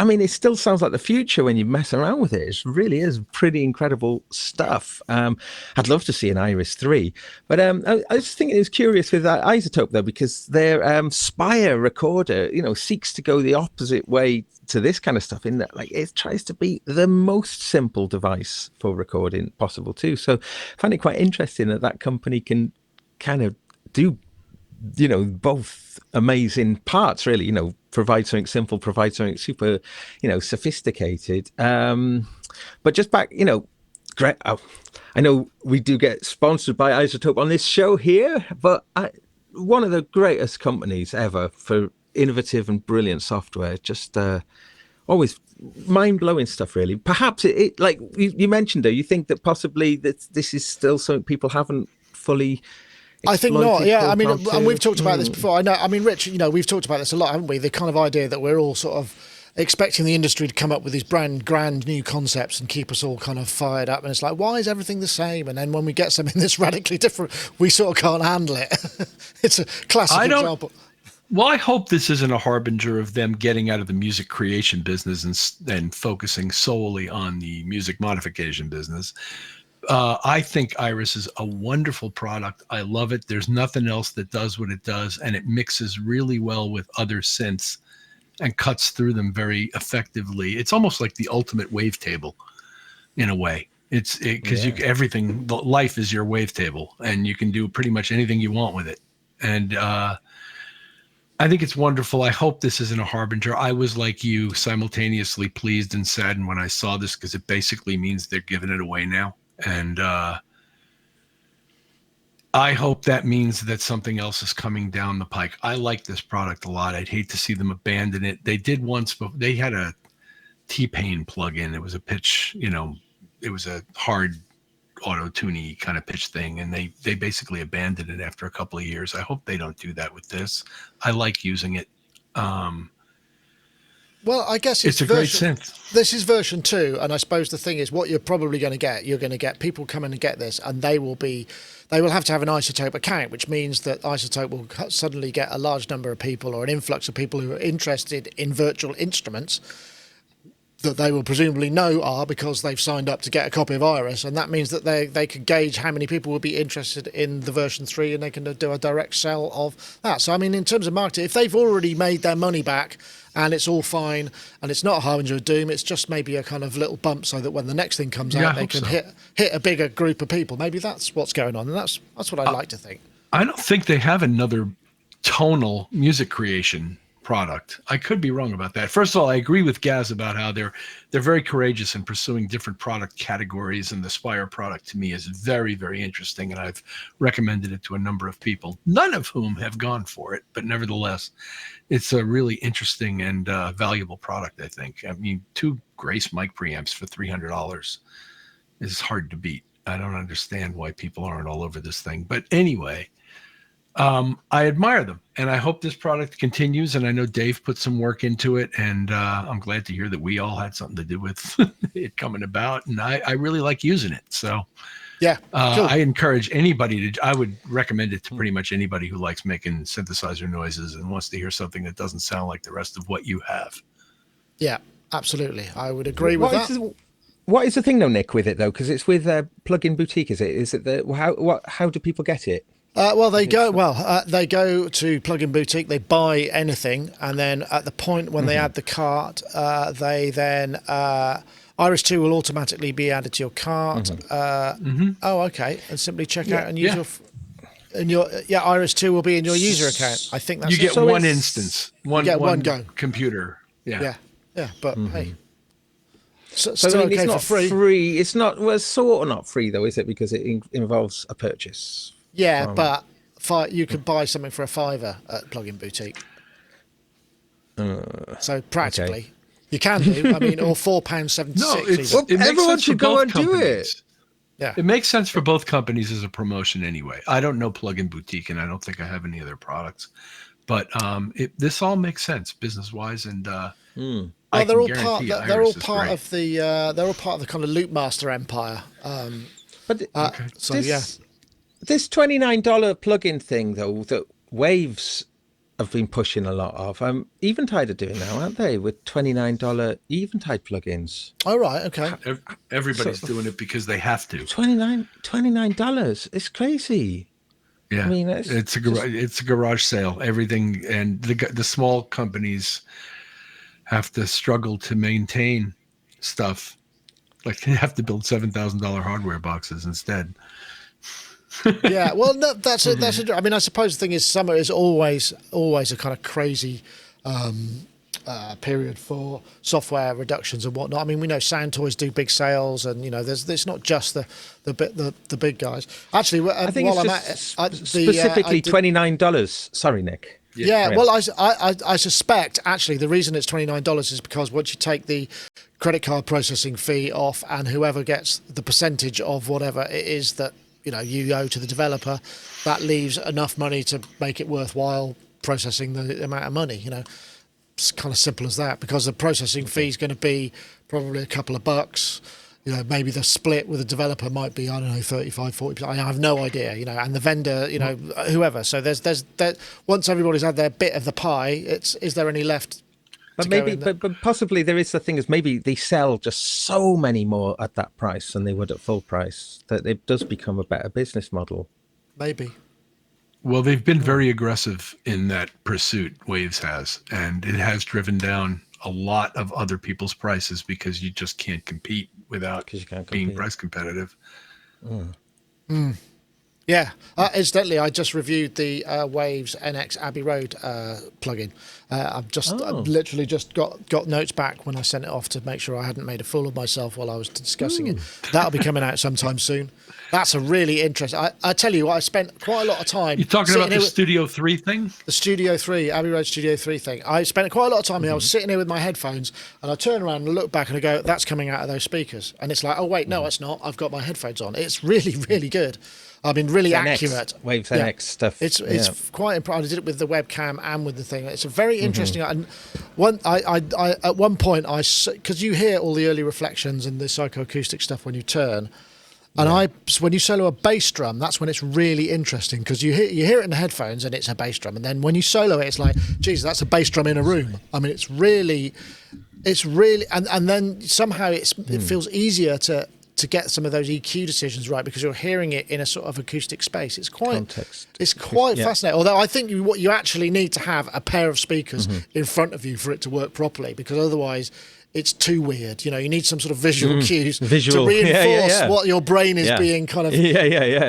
I mean, it still sounds like the future when you mess around with it. It really is pretty incredible stuff. I'd love to see an Iris 3. But I was thinking, it was curious with that Isotope, though, because their Spire recorder, seeks to go the opposite way to this kind of stuff, in that like it tries to be the most simple device for recording possible too. So I find it quite interesting that company can kind of do both amazing parts, really, provide something simple, provide something super, sophisticated. But just back, great. I know we do get sponsored by Isotope on this show here, but one of the greatest companies ever for innovative and brilliant software. Just always mind-blowing stuff, really. Perhaps it like you mentioned, though, you think that possibly that this is still something people haven't fully I think not. Yeah, I mean, exploited and we've talked about this to- before. I know. I mean, Rich, we've talked about this a lot, haven't we? The kind of idea that we're all sort of expecting the industry to come up with these grand new concepts and keep us all kind of fired up. And it's like, why is everything the same? And then when we get something that's radically different, we sort of can't handle it. It's a classic example. Well, I hope this isn't a harbinger of them getting out of the music creation business and focusing solely on the music modification business. I think Iris is a wonderful product. I love it. There's nothing else that does what it does, and it mixes really well with other synths and cuts through them very effectively. It's almost like the ultimate wavetable in a way. It's because everything, life is your wavetable, and you can do pretty much anything you want with it. And I think it's wonderful. I hope this isn't a harbinger. I was, like you, simultaneously pleased and saddened when I saw this, because it basically means they're giving it away now. And I hope that means that something else is coming down the pike. I like this product a lot. I'd hate to see them abandon it. They did once, but they had a T-Pain plug-in. It was a pitch, it was a hard auto-tuney kind of pitch thing, and they basically abandoned it after a couple of years. I hope they don't do that with this. I like using it. Well, I guess it's a great synth. This is version 2, and I suppose the thing is, what you're probably going to get, you're going to get people coming and get this, and they will have to have an Isotope account, which means that Isotope will suddenly get a large number of people, or an influx of people who are interested in virtual instruments that they will presumably know are, because they've signed up to get a copy of Iris, and that means that they can gauge how many people will be interested in the version 3, and they can do a direct sell of that. So, I mean, in terms of marketing, if they've already made their money back and it's all fine and it's not a harbinger of doom, it's just maybe a kind of little bump so that when the next thing comes out, they can hit a bigger group of people. Maybe that's what's going on, and that's what I'd like to think. I don't think they have another tonal music creation product. I could be wrong about that. First of all, I agree with Gaz about how they're very courageous in pursuing different product categories, and the Spire product to me is very, very interesting, and I've recommended it to a number of people, none of whom have gone for it, but nevertheless, it's a really interesting and valuable product, I think. I mean, 2 Grace mic preamps for $300 is hard to beat. I don't understand why people aren't all over this thing, but anyway, I admire them, and I hope this product continues. And I know Dave put some work into it, and I'm glad to hear that we all had something to do with it coming about. And I really like using it. So Yeah, cool. I encourage anybody I would recommend it to pretty much anybody who likes making synthesizer noises and wants to hear something that doesn't sound like the rest of what you have. Yeah, absolutely. I would agree with that. What is the thing though, Nick, with it though? Because it's with Plugin Boutique, is it? Is it how do people get it? They go to Plugin Boutique, they buy anything, and then at the point when they add the cart, they then Iris 2 will automatically be added to your cart. Oh, okay, and simply check out and use your Iris 2 will be in your user account. I think that's you get one instance, one go computer. Yeah. But hey. So I mean, okay it's not for free. It's not sort of not free though, is it? Because it involves a purchase. Yeah, but you could buy something for $5 at Plugin Boutique. So practically, you can do. I mean, or £4.76. No, even. it makes everyone sense should for go both and do companies. it. Yeah, It makes sense for both companies as a promotion anyway. I don't know Plugin Boutique, and I don't think I have any other products, but this all makes sense business wise, and well, they're all part. They're all part great. of the. They're all part of the kind of Loopmaster empire. But So yeah. This $29 plugin thing though that Waves have been pushing a lot of. Eventide are doing now, aren't they? With $29 Eventide plugins. Oh, right. Okay. Everybody's doing it because they have to. $29. It's crazy. Yeah, I mean, it's a garage sale. Everything, and the small companies have to struggle to maintain stuff. Like they have to build $7,000 hardware boxes instead. Yeah, well, no, that's it. I mean, I suppose the thing is, summer is always a kind of crazy period for software reductions and whatnot. I mean, we know Sound Toys do big sales, and there's not just the big guys. Actually, I think it's specifically $29. Sorry, Nick. Yeah, well, I suspect actually the reason it's $29 is because once you take the credit card processing fee off, and whoever gets the percentage of whatever it is that you owe to the developer, that leaves enough money to make it worthwhile processing the amount of money. It's kind of simple as that, because the processing fee is going to be probably a couple of bucks. Maybe the split with the developer might be, I don't know, 35, 40%. I have no idea, and the vendor, whoever. So there's once everybody's had their bit of the pie, is there any left? But maybe, but possibly there is the thing is maybe they sell just so many more at that price than they would at full price that it does become a better business model. Maybe. Well, they've been very aggressive in that pursuit, Waves has, and it has driven down a lot of other people's prices because you just can't compete without being price competitive. Yeah. Incidentally, I just reviewed the Waves NX Abbey Road plugin. I've literally just got notes back when I sent it off to make sure I hadn't made a fool of myself while I was discussing it. That'll be coming out sometime soon. That's a really interesting. I tell you what, I spent quite a lot of time. You're talking about the Studio 3 thing? The Studio 3, Abbey Road Studio 3 thing. I spent quite a lot of time here. I was sitting here with my headphones, and I turn around and look back and I go, that's coming out of those speakers. And it's like, oh, wait, no, it's not. I've got my headphones on. It's really, really good. I mean, really accurate. Waves NX stuff. It's quite impressive. I did it with the webcam and with the thing. It's a very interesting. And at one point, because you hear all the early reflections and the psychoacoustic stuff when you turn. And when you solo a bass drum, that's when it's really interesting, because you hear it in the headphones and it's a bass drum, and then when you solo it, it's like, geez, that's a bass drum in a room. I mean, it's really, and then somehow it feels easier to get some of those EQ decisions right, because you're hearing it in a sort of acoustic space. It's quite context. It's quite fascinating. Although I think what you actually need to have a pair of speakers in front of you for it to work properly, because otherwise it's too weird. You need some sort of visual cues to reinforce what your brain is being kind of.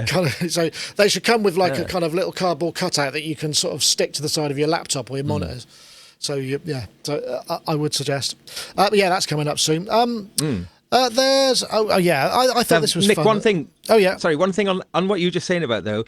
Kind of, so they should come with like a kind of little cardboard cutout that you can sort of stick to the side of your laptop or your monitors. So I would suggest. But that's coming up soon. There's I thought this was Nick, fun. one thing. Oh yeah, sorry. One thing on what you were just saying about though.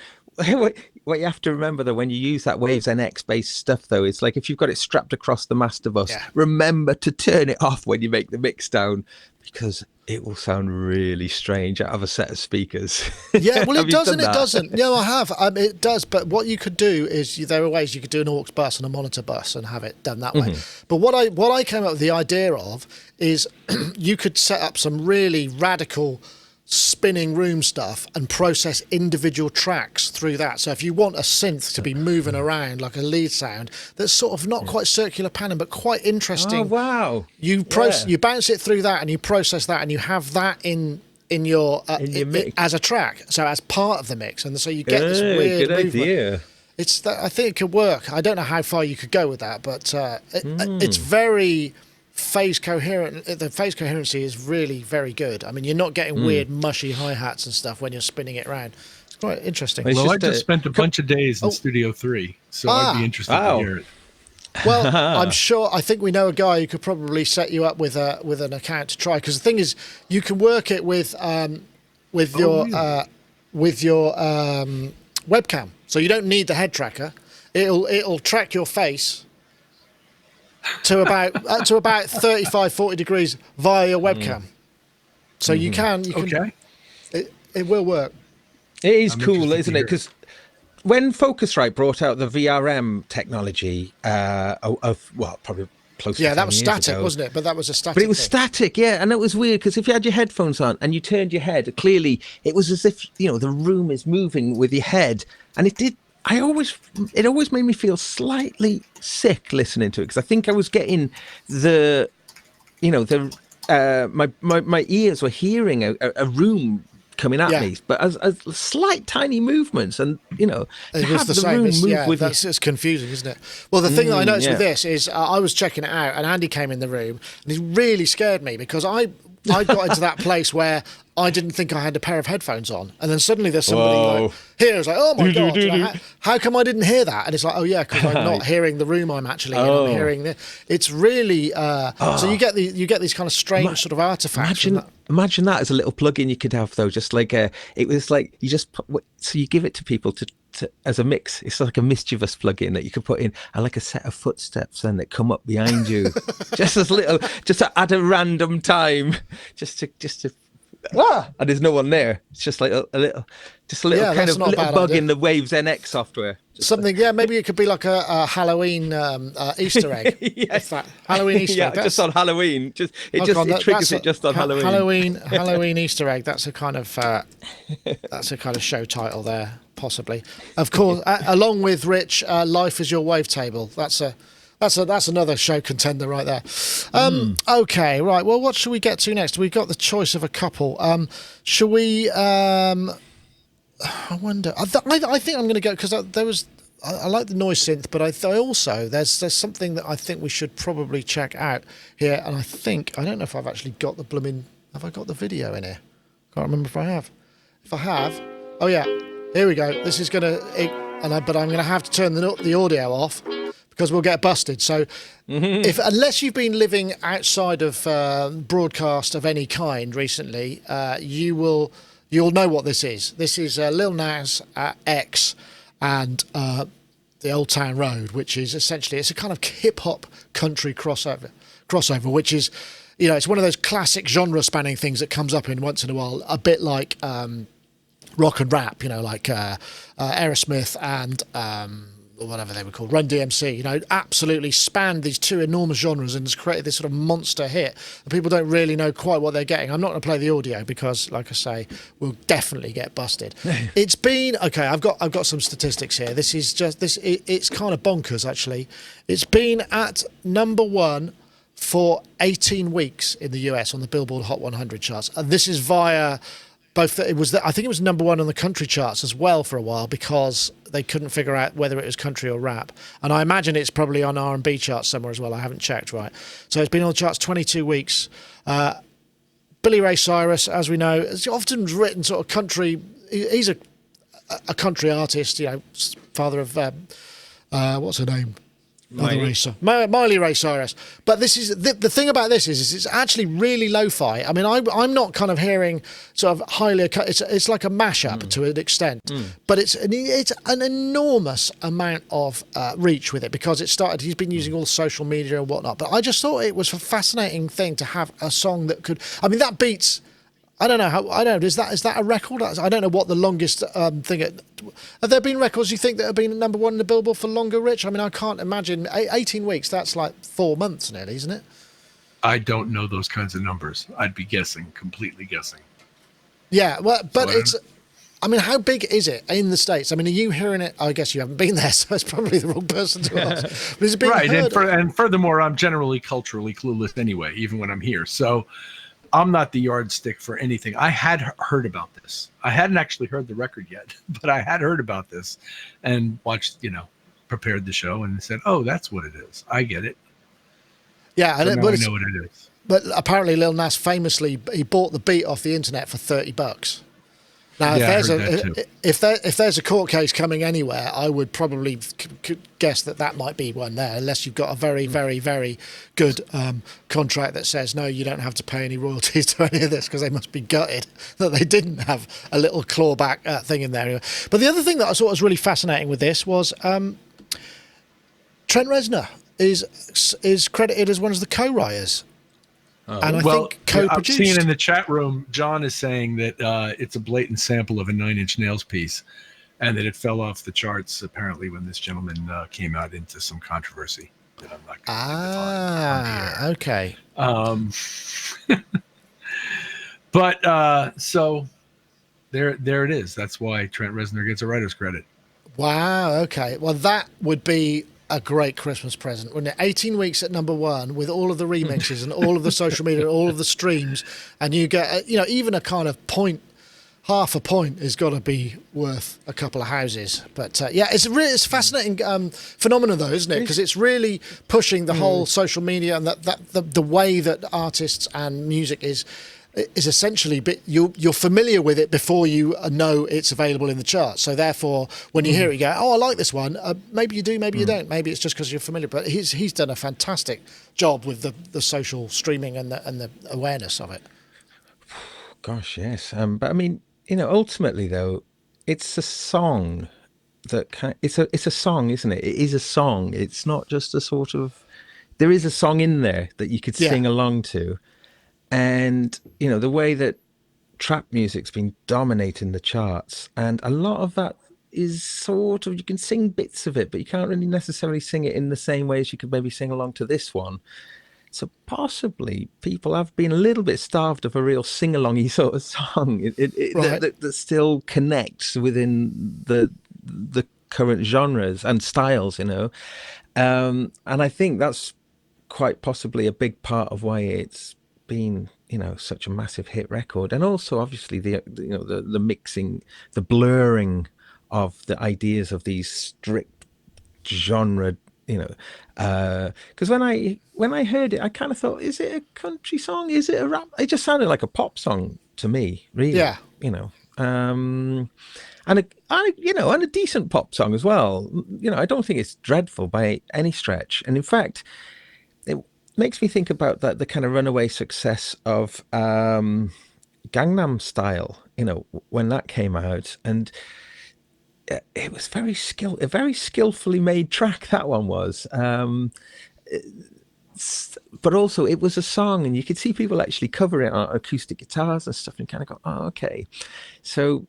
What you have to remember though, when you use that Waves NX based stuff though, it's like if you've got it strapped across the master bus, remember to turn it off when you make the mix down, because it will sound really strange out of a set of speakers. Yeah, well, it doesn't. No, I have. It does. But what you could do is there are ways you could do an aux bus and a monitor bus and have it done that way. But what I came up with the idea of is you could set up some really radical spinning room stuff and process individual tracks through that. So if you want a synth to be moving around like a lead sound that's sort of not quite circular pattern but quite interesting. Oh wow. You bounce it through that and you process that and you have that in your mix as a track, so as part of the mix, and so you get this weird movement. Idea. I think it could work. I don't know how far you could go with that, but it's very phase coherent. The phase coherency is really very good. I mean, you're not getting weird mushy hi-hats and stuff when you're spinning it around. It's quite interesting. Well, I just spent a bunch of days in Studio 3, so I'd be interested to hear it. Well, I'm sure. I think we know a guy who could probably set you up with an account to try. Because the thing is, you can work it with your webcam, so you don't need the head tracker. It'll track your face to about 35, 40 degrees via your webcam. So you can. Okay. It will work. It is cool, isn't it? Because when Focusrite brought out the VRM technology probably close to 10 that was years static, ago, wasn't it? But that was a static. But it was thing. static, and it was weird because if you had your headphones on and you turned your head, clearly it was as if the room is moving with your head, and it did it always made me feel slightly sick listening to it, because I think I was getting my ears were hearing a room coming at me, but as slight tiny movements, and to it have was the the same. room It's, move with that's it's confusing, isn't it? Well, the thing that I noticed with yeah. this is I was checking it out, and Andy came in the room, and he really scared me because I got into that place where I didn't think I had a pair of headphones on, and then suddenly there's somebody like here. It's like, oh my god, how come I didn't hear that? And it's like, oh yeah, because I'm not hearing the room I'm actually in. I'm hearing the. It's really so you get these kind of strange sort of artifacts. Imagine that as a little plug-in you could have, though. Just like it was like you just so you give it to people to as a mix. It's like a mischievous plug-in that you could put in, and like a set of footsteps then that come up behind you, just at a random time, just to. And there's no one there. It's just like a little kind of little bug in the Waves NX software. Something, maybe it could be like a Halloween Easter egg. Yes. Halloween Easter egg. Just on Halloween. It triggers it just on Halloween. Halloween Easter egg. That's a kind of show title there, possibly. Of course, along with Rich, Life is Your Wavetable. That's another show contender right there. Okay, right. Well, what should we get to next? We've got the choice of a couple. Shall we? I wonder. I think I'm going to go because I like the noise synth, but I also there's something that I think we should probably check out here, and I don't know if I've actually got the blooming. Have I got the video in here? Can't remember if I have. If I have, oh yeah, here we go. This is but I'm going to have to turn the audio off, because we'll get busted. So, unless you've been living outside of broadcast of any kind recently, you'll know what this is. This is Lil Nas X and the Old Town Road, which is essentially it's a kind of hip hop country crossover, which is it's one of those classic genre spanning things that comes up in once in a while, a bit like rock and rap, like Aerosmith and. Or whatever they were called, Run DMC, absolutely spanned these two enormous genres and has created this sort of monster hit. And people don't really know quite what they're getting. I'm not going to play the audio because, like I say, we'll definitely get busted. It's been okay. I've got some statistics here. This is just this. It's kind of bonkers, actually. It's been at number one for 18 weeks in the US on the Billboard Hot 100 charts. And this is via. I think it was number one on the country charts as well for a while because they couldn't figure out whether it was country or rap. And I imagine it's probably on R&B charts somewhere as well. I haven't checked, right? So it's been on the charts 22 weeks. Billy Ray Cyrus, as we know, has often written sort of country. He's a country artist, father of, what's her name? Miley Ray Cyrus. But this is the thing about this is it's actually really lo-fi. I mean, I'm not kind of hearing sort of highly. It's like a mashup to an extent, but it's an enormous amount of reach with it because it started. He's been using all social media and whatnot. But I just thought it was a fascinating thing to have a song that could. I mean, that beats. I don't know. Is that a record? I don't know what the longest thing. Have there been records you think that have been number one in the Billboard for longer, Rich? I mean, I can't imagine 18 weeks. That's like 4 months nearly, isn't it? I don't know those kinds of numbers. I'd be completely guessing. Yeah, well, but I mean, how big is it in the States? I mean, are you hearing it? I guess you haven't been there, so it's probably the wrong person to ask. But is it being heard? And furthermore, I'm generally culturally clueless anyway, even when I'm here. So. I'm not the yardstick for anything. I had heard about this. I hadn't actually heard the record yet, but I had heard about this and watched, prepared the show and said, oh, that's what it is. I get it. Yeah. So I know what it is. But apparently Lil Nas famously, he bought the beat off the internet for $30. Now, if there's a court case coming anywhere, I would probably guess that might be one there, unless you've got a very, very, very good contract that says, no, you don't have to pay any royalties to any of this, because they must be gutted that they didn't have a little clawback thing in there. But the other thing that I thought was really fascinating with this was Trent Reznor is credited as one of the co-writers. And I think co-produced. I've seen in the chat room, John is saying that it's a blatant sample of a Nine Inch Nails piece, and that it fell off the charts apparently when this gentleman came out into some controversy that I'm not going to define on the air. Okay. But so there it is. That's why Trent Reznor gets a writer's credit. Wow. Okay. Well, that would be a great Christmas present, wouldn't it? 18 weeks at number one with all of the remixes and all of the social media, and all of the streams, and you get, even a kind of point, half a point has got to be worth a couple of houses. But it's a fascinating phenomenon, though, isn't it? Because it's really pushing the whole social media and the way that artists and music is essentially, you're familiar with it before you know it's available in the charts. So therefore, when you hear it, you go, "Oh, I like this one." Maybe you do, maybe you don't. Maybe it's just because you're familiar. But he's done a fantastic job with the social streaming and the awareness of it. Gosh, yes. But I mean, ultimately though, it's a song that it's a song, isn't it? It is a song. It's not just a sort of. There is a song in there that you could sing along to. And, the way that trap music's been dominating the charts, and a lot of that is sort of, you can sing bits of it, but you can't really necessarily sing it in the same way as you could maybe sing along to this one. So possibly people have been a little bit starved of a real sing-alongy sort of song that still connects within the current genres and styles, And I think that's quite possibly a big part of why it's been such a massive hit record. And also obviously the mixing, the blurring of the ideas of these strict genre, because when I heard it, I kind of thought, is it a country song, is it a rap? It just sounded like a pop song to me, really. And a decent pop song as well. I don't think it's dreadful by any stretch, and in fact it makes me think about the kind of runaway success of Gangnam Style, when that came out, and it was a very skillfully made track, that one was. But also it was a song, and you could see people actually cover it on acoustic guitars and stuff, and kind of go, oh, okay. So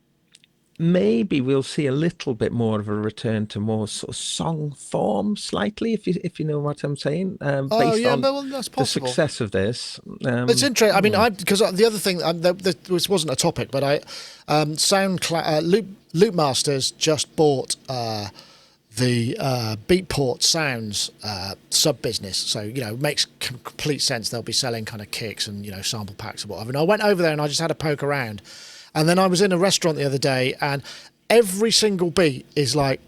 maybe we'll see a little bit more of a return to more sort of song form, slightly, if you know what I'm saying. Based on that's possible. The success of this. It's interesting. I mean, because the other thing, this wasn't a topic, but Loop Masters just bought the Beatport Sounds sub business, so it makes complete sense. They'll be selling kind of kicks and sample packs or whatever. And I went over there and I just had a poke around. And then I was in a restaurant the other day, and every single beat is like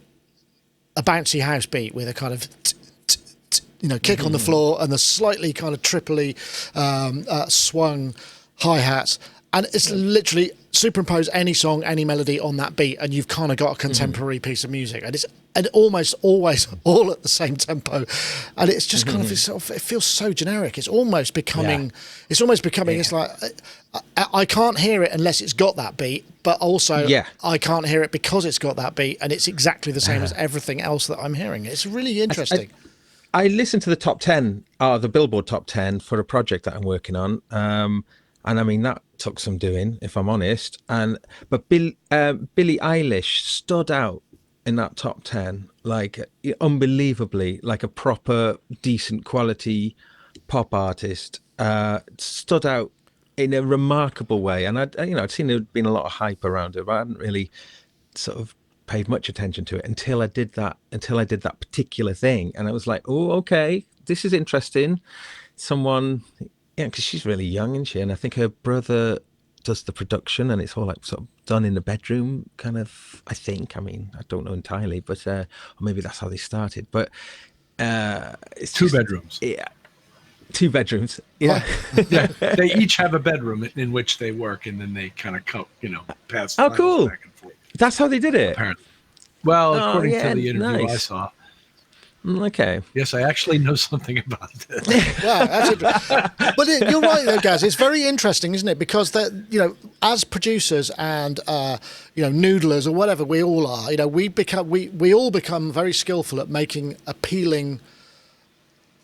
a bouncy house beat with a kind of kick on the floor and the slightly kind of triply swung hi-hats. And it's literally superimpose any song, any melody on that beat, and you've kind of got a contemporary piece of music. And it's almost always all at the same tempo, and it's just kind of it feels so generic. It's almost becoming. It's almost becoming. It's like I can't hear it unless it's got that beat, but also I can't hear it because it's got that beat, and it's exactly the same as everything else that I'm hearing. It's really interesting. I listened to the top 10, the Billboard top 10 for a project that I'm working on. And I mean, that took some doing, if I'm honest. But Billie Eilish stood out in that top 10, like unbelievably, like a proper, decent quality pop artist. Stood out in a remarkable way. And I'd seen there'd been a lot of hype around it, but I hadn't really sort of paid much attention to it until I did that particular thing. And I was like, oh, okay, this is interesting. Someone... Yeah, because she's really young, isn't she? And I think her brother does the production, and it's all like sort of done in the bedroom, kind of. I think. I mean, I don't know entirely, but or maybe that's how they started. But it's two bedrooms. Yeah, 2 bedrooms. Yeah, they each have a bedroom in which they work, and then they kind of pass. Oh, cool! Back and forth. That's how they did it. Apparently. Well, according to the interview I saw. Okay. Yes, I actually know something about this. Wow, that's interesting. But you're right, though, Gaz. It's very interesting, isn't it? Because as producers and noodlers or whatever we all are, we all become very skillful at making appealing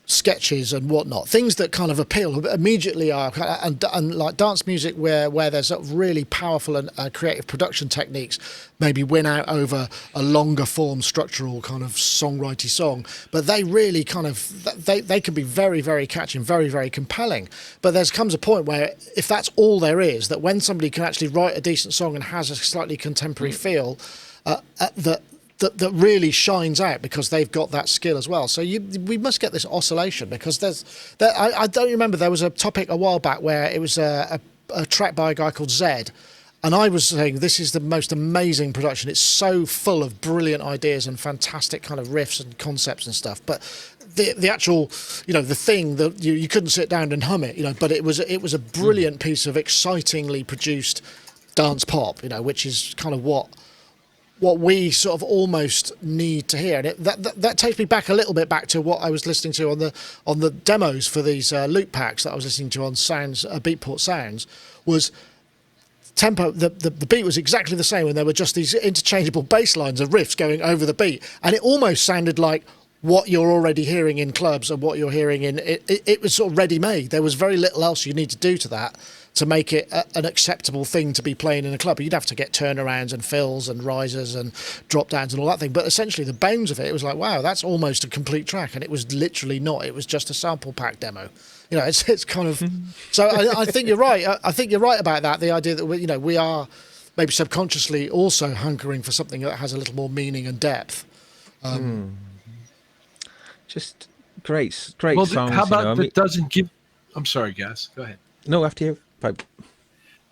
sketches and whatnot, things that kind of appeal immediately are, and like dance music where there's sort of really powerful and creative production techniques maybe win out over a longer form structural kind of songwriting song, but they really kind of they can be very, very catchy and very, very compelling. But there comes a point where if that's all there is, that when somebody can actually write a decent song and has a slightly contemporary feel, that that really shines out because they've got that skill as well. So we must get this oscillation because I don't remember, there was a topic a while back where it was a track by a guy called Zed, and I was saying this is the most amazing production. It's so full of brilliant ideas and fantastic kind of riffs and concepts and stuff, but the actual, the thing that you couldn't sit down and hum it, but it was a brilliant piece of excitingly produced dance pop, which is kind of what we sort of almost need to hear. And that takes me back a little bit back to what I was listening to on the demos for these loop packs that I was listening to on Sounds, Beatport Sounds, was tempo. The beat was exactly the same, and there were just these interchangeable bass lines of riffs going over the beat, and it almost sounded like what you're already hearing in clubs and what you're hearing in it was sort of ready-made. There was very little else you need to do to that to make it an acceptable thing to be playing in a club. You'd have to get turnarounds and fills and risers and drop downs and all that thing. But essentially the bones of it was like, wow, that's almost a complete track. And it was literally not. It was just a sample pack demo. It's kind of... So I think you're right. I think you're right about that. The idea that we are maybe subconsciously also hunkering for something that has a little more meaning and depth. Just great well, songs. How about that doesn't give... I'm sorry, Gas. Go ahead. No, after you.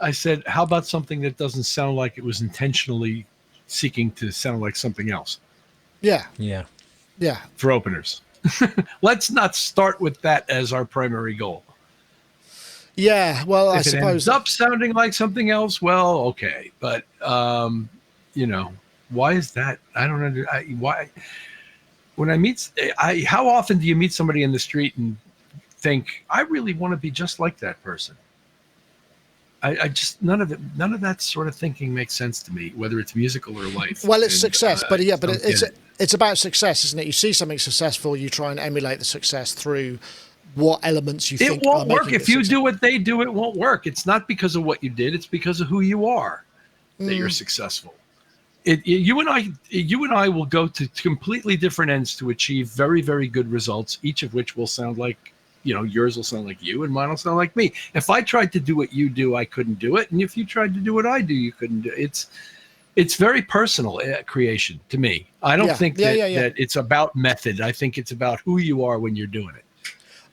I said, how about something that doesn't sound like it was intentionally seeking to sound like something else? Yeah. For openers. Let's not start with that as our primary goal. Yeah, well, I if it suppose ends up sounding like something else, well, okay. But, why is that? I don't know. Why? When how often do you meet somebody in the street and think, I really want to be just like that person? I just none of that sort of thinking makes sense to me, whether it's musical or life. Well, it's success, but it's about success, isn't it? You see something successful, you try and emulate the success through what elements you think. It won't work if you do what they do. It won't work. It's not because of what you did. It's because of who you are that you're successful. You and I will go to completely different ends to achieve very, very good results, each of which will sound like, yours will sound like you and mine will sound like me. If I tried to do what you do, I couldn't do it. And if you tried to do what I do, you couldn't do it. It's very personal creation to me. I don't think that it's about method. I think it's about who you are when you're doing it.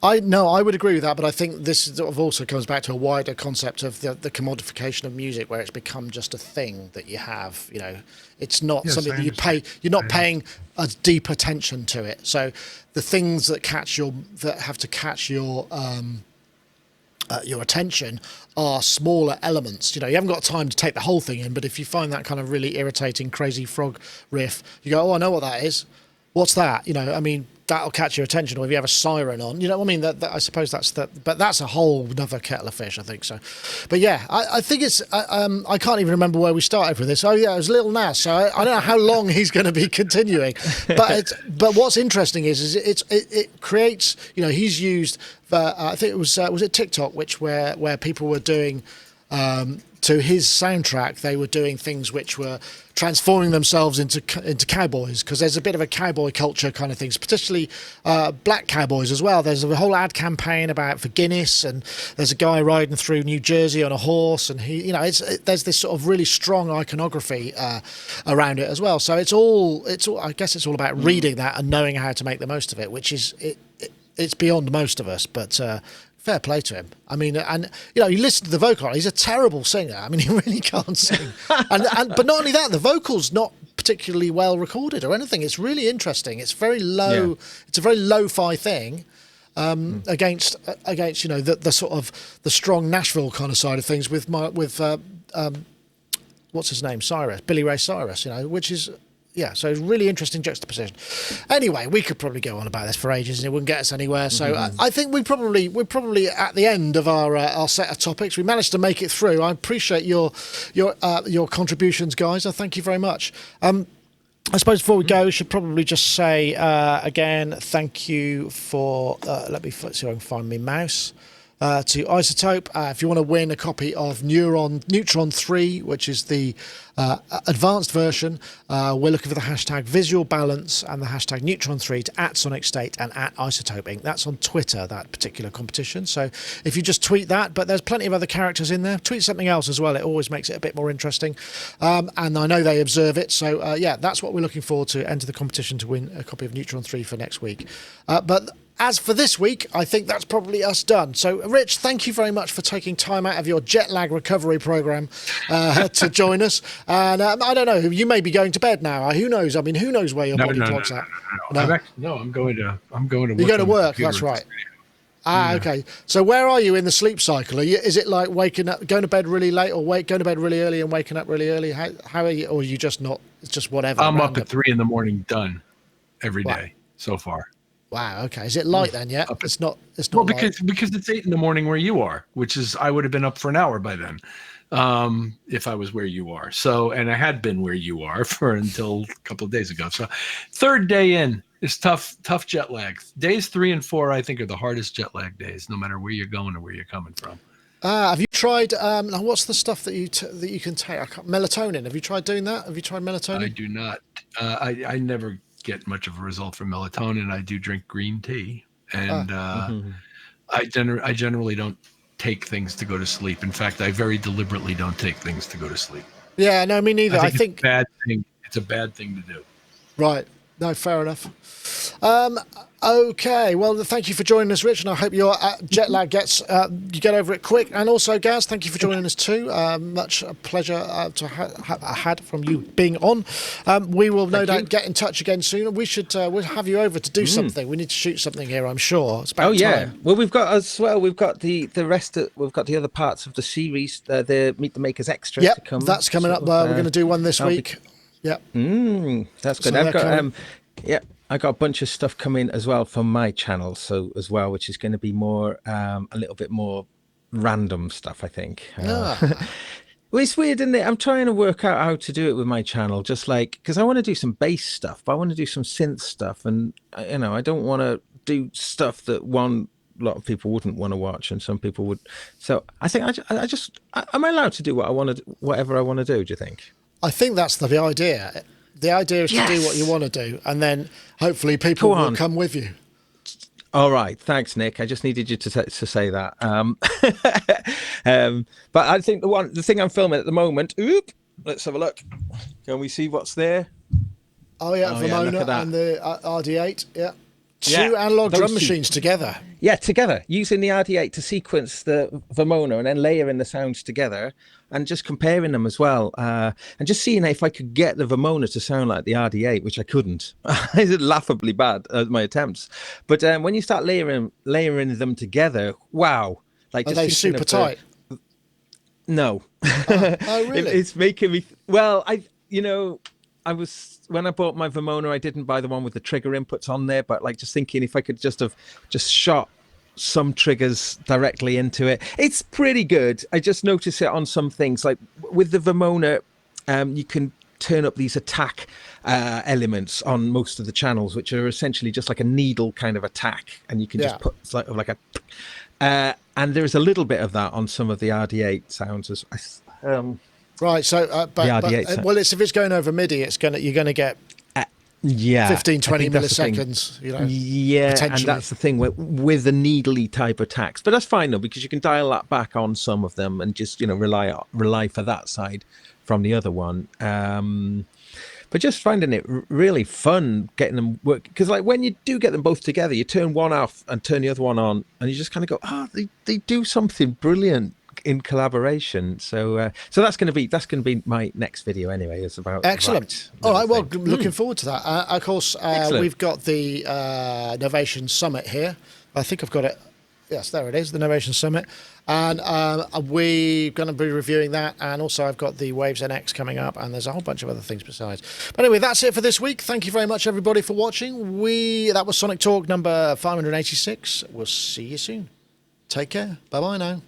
I would agree with that, but I think this sort of also comes back to a wider concept of the commodification of music, where it's become just a thing that you have. It's not something that you pay. You're not paying a deep attention to it. So the things that have to catch your attention are smaller elements. You haven't got time to take the whole thing in, but if you find that kind of really irritating crazy frog riff, you go, oh, I know what that is. What's that? That'll catch your attention. Or if you have a siren on, I mean, that I suppose that's that, but that's a whole other kettle of fish, I think so. But yeah, I think it's, I can't even remember where we started with this. Oh yeah, it was Lil Nas. So I don't know how long he's going to be continuing, but what's interesting is it creates, he's used, I think it was it TikTok, where people were doing, to his soundtrack, they were doing things which were transforming themselves into cowboys, because there's a bit of a cowboy culture kind of things, particularly black cowboys as well. There's a whole ad campaign for Guinness, and there's a guy riding through New Jersey on a horse, and he, there's this sort of really strong iconography around it as well. So it's all. I guess it's all about reading that and knowing how to make the most of it, which is it's beyond most of us, but. Fair play to him. I mean, and you listen to the vocal. He's a terrible singer. I mean, he really can't sing. But not only that, the vocal's not particularly well recorded or anything. It's really interesting. It's very low. Yeah. It's a very lo-fi thing against the sort of the strong Nashville kind of side of things with what's his name, Billy Ray Cyrus. Which is. Yeah, so really interesting juxtaposition. Anyway, we could probably go on about this for ages and it wouldn't get us anywhere. So I think we're probably at the end of our set of topics. We managed to make it through. I appreciate your contributions, guys. I thank you very much. I suppose before we go, we should probably just say again, thank you for. Let me see if I can find my mouse. to Isotope. If you want to win a copy of Neutron 3, which is the advanced version, we're looking for the hashtag Visual Balance and the hashtag Neutron 3 to @SonicState and @Isotope Inc. That's on Twitter, that particular competition. So if you just tweet that, but there's plenty of other characters in there. Tweet something else as well. It always makes it a bit more interesting. And I know they observe it. So yeah, that's what we're looking for, to enter the competition to win a copy of Neutron 3 for next week. But as for this week, I think that's probably us done. So, Rich, thank you very much for taking time out of your jet lag recovery program to join us. And I don't know, you may be going to bed now. Who knows? I mean, who knows where your body clock's at? I'm going to work. You're going to work. That's right. Okay. So where are you in the sleep cycle? Is it like waking up, going to bed really late, or going to bed really early and waking up really early? How are you? Or are you just not? It's just whatever. I'm up at 3 a.m. done every day so far. Wow. Okay. Is it light then? Yeah. It's not. Well, light. because it's 8 a.m. where you are, which is, I would have been up for an hour by then, if I was where you are. So, and I had been where you are until a couple of days ago. So, third day in is tough jet lag. Days 3 and 4, I think, are the hardest jet lag days, no matter where you're going or where you're coming from. Have you tried? What's the stuff that you can take? Melatonin. Have you tried doing that? Have you tried melatonin? I do not. I never get much of a result from melatonin. I do drink green tea, and I generally don't take things to go to sleep. In fact, I very deliberately don't take things to go to sleep. Yeah, no, me neither. I think it's a bad thing. It's a bad thing to do. Right. No, fair enough. Okay. Well, thank you for joining us, Rich, and I hope your jet lag you get over it quick. And also, Gaz, thank you for joining us too. Much a pleasure to had from you being on. We will no doubt get in touch again soon. We should we'll have you over to do something. We need to shoot something here, I'm sure. It's about time. Well, we've got as well. We've got the rest of. We've got the other parts of the series. The Meet the Makers extras. Yep, to come. that's coming up. We're going to do one this week. Yep. That's good. So I've got I got a bunch of stuff coming as well from my channel, which is going to be more a little bit more random stuff, I think. Well, it's weird, isn't it? I'm trying to work out how to do it with my channel, just like, because I want to do some bass stuff, but I want to do some synth stuff, and I don't want to do stuff that a lot of people wouldn't want to watch, and some people would. So I think am I allowed to do whatever I want to do? Do you think? I think that's the idea. The idea is to do what you want to do, and then hopefully people will come with you. All right, thanks, Nick. I just needed you to say that. But I think the thing I'm filming at the moment. Let's have a look. Can we see what's there? Oh yeah, Vermona and the RD8. Yeah. Two analog drum machines together. Yeah, together, using the RD8 to sequence the Vermona and then layering the sounds together and just comparing them as well. And just seeing if I could get the Vermona to sound like the RD8, which I couldn't. It's laughably bad at my attempts. But when you start layering them together, wow. Like, are they super tight? No. Oh, really? It's making me... Well, when I bought my Vermona, I didn't buy the one with the trigger inputs on there, but like just thinking if I could just have shot some triggers directly into it. It's pretty good. I just noticed it on some things, like with the Vermona, you can turn up these attack elements on most of the channels, which are essentially just like a needle kind of attack, and you can just put like a and there's a little bit of that on some of the RD8 sounds right, so if it's going over MIDI, you're going to get 15, 20 milliseconds. And that's the thing with the needly type attacks. But that's fine though, because you can dial that back on some of them and just rely for that side from the other one. But just finding it really fun getting them work, because like when you do get them both together, you turn one off and turn the other one on, and you just kind of go, they do something brilliant in collaboration. So that's going to be my next video anyway. It's about excellent. All right, well, looking forward to that. Of course, we've got the Novation Summit here. I think I've got it. Yes, there it is, the Novation Summit, and we're going to be reviewing that. And also, I've got the Waves NX coming up, and there's a whole bunch of other things besides. But anyway, that's it for this week. Thank you very much, everybody, for watching. That was Sonic Talk number 586. We'll see you soon. Take care. Bye bye now.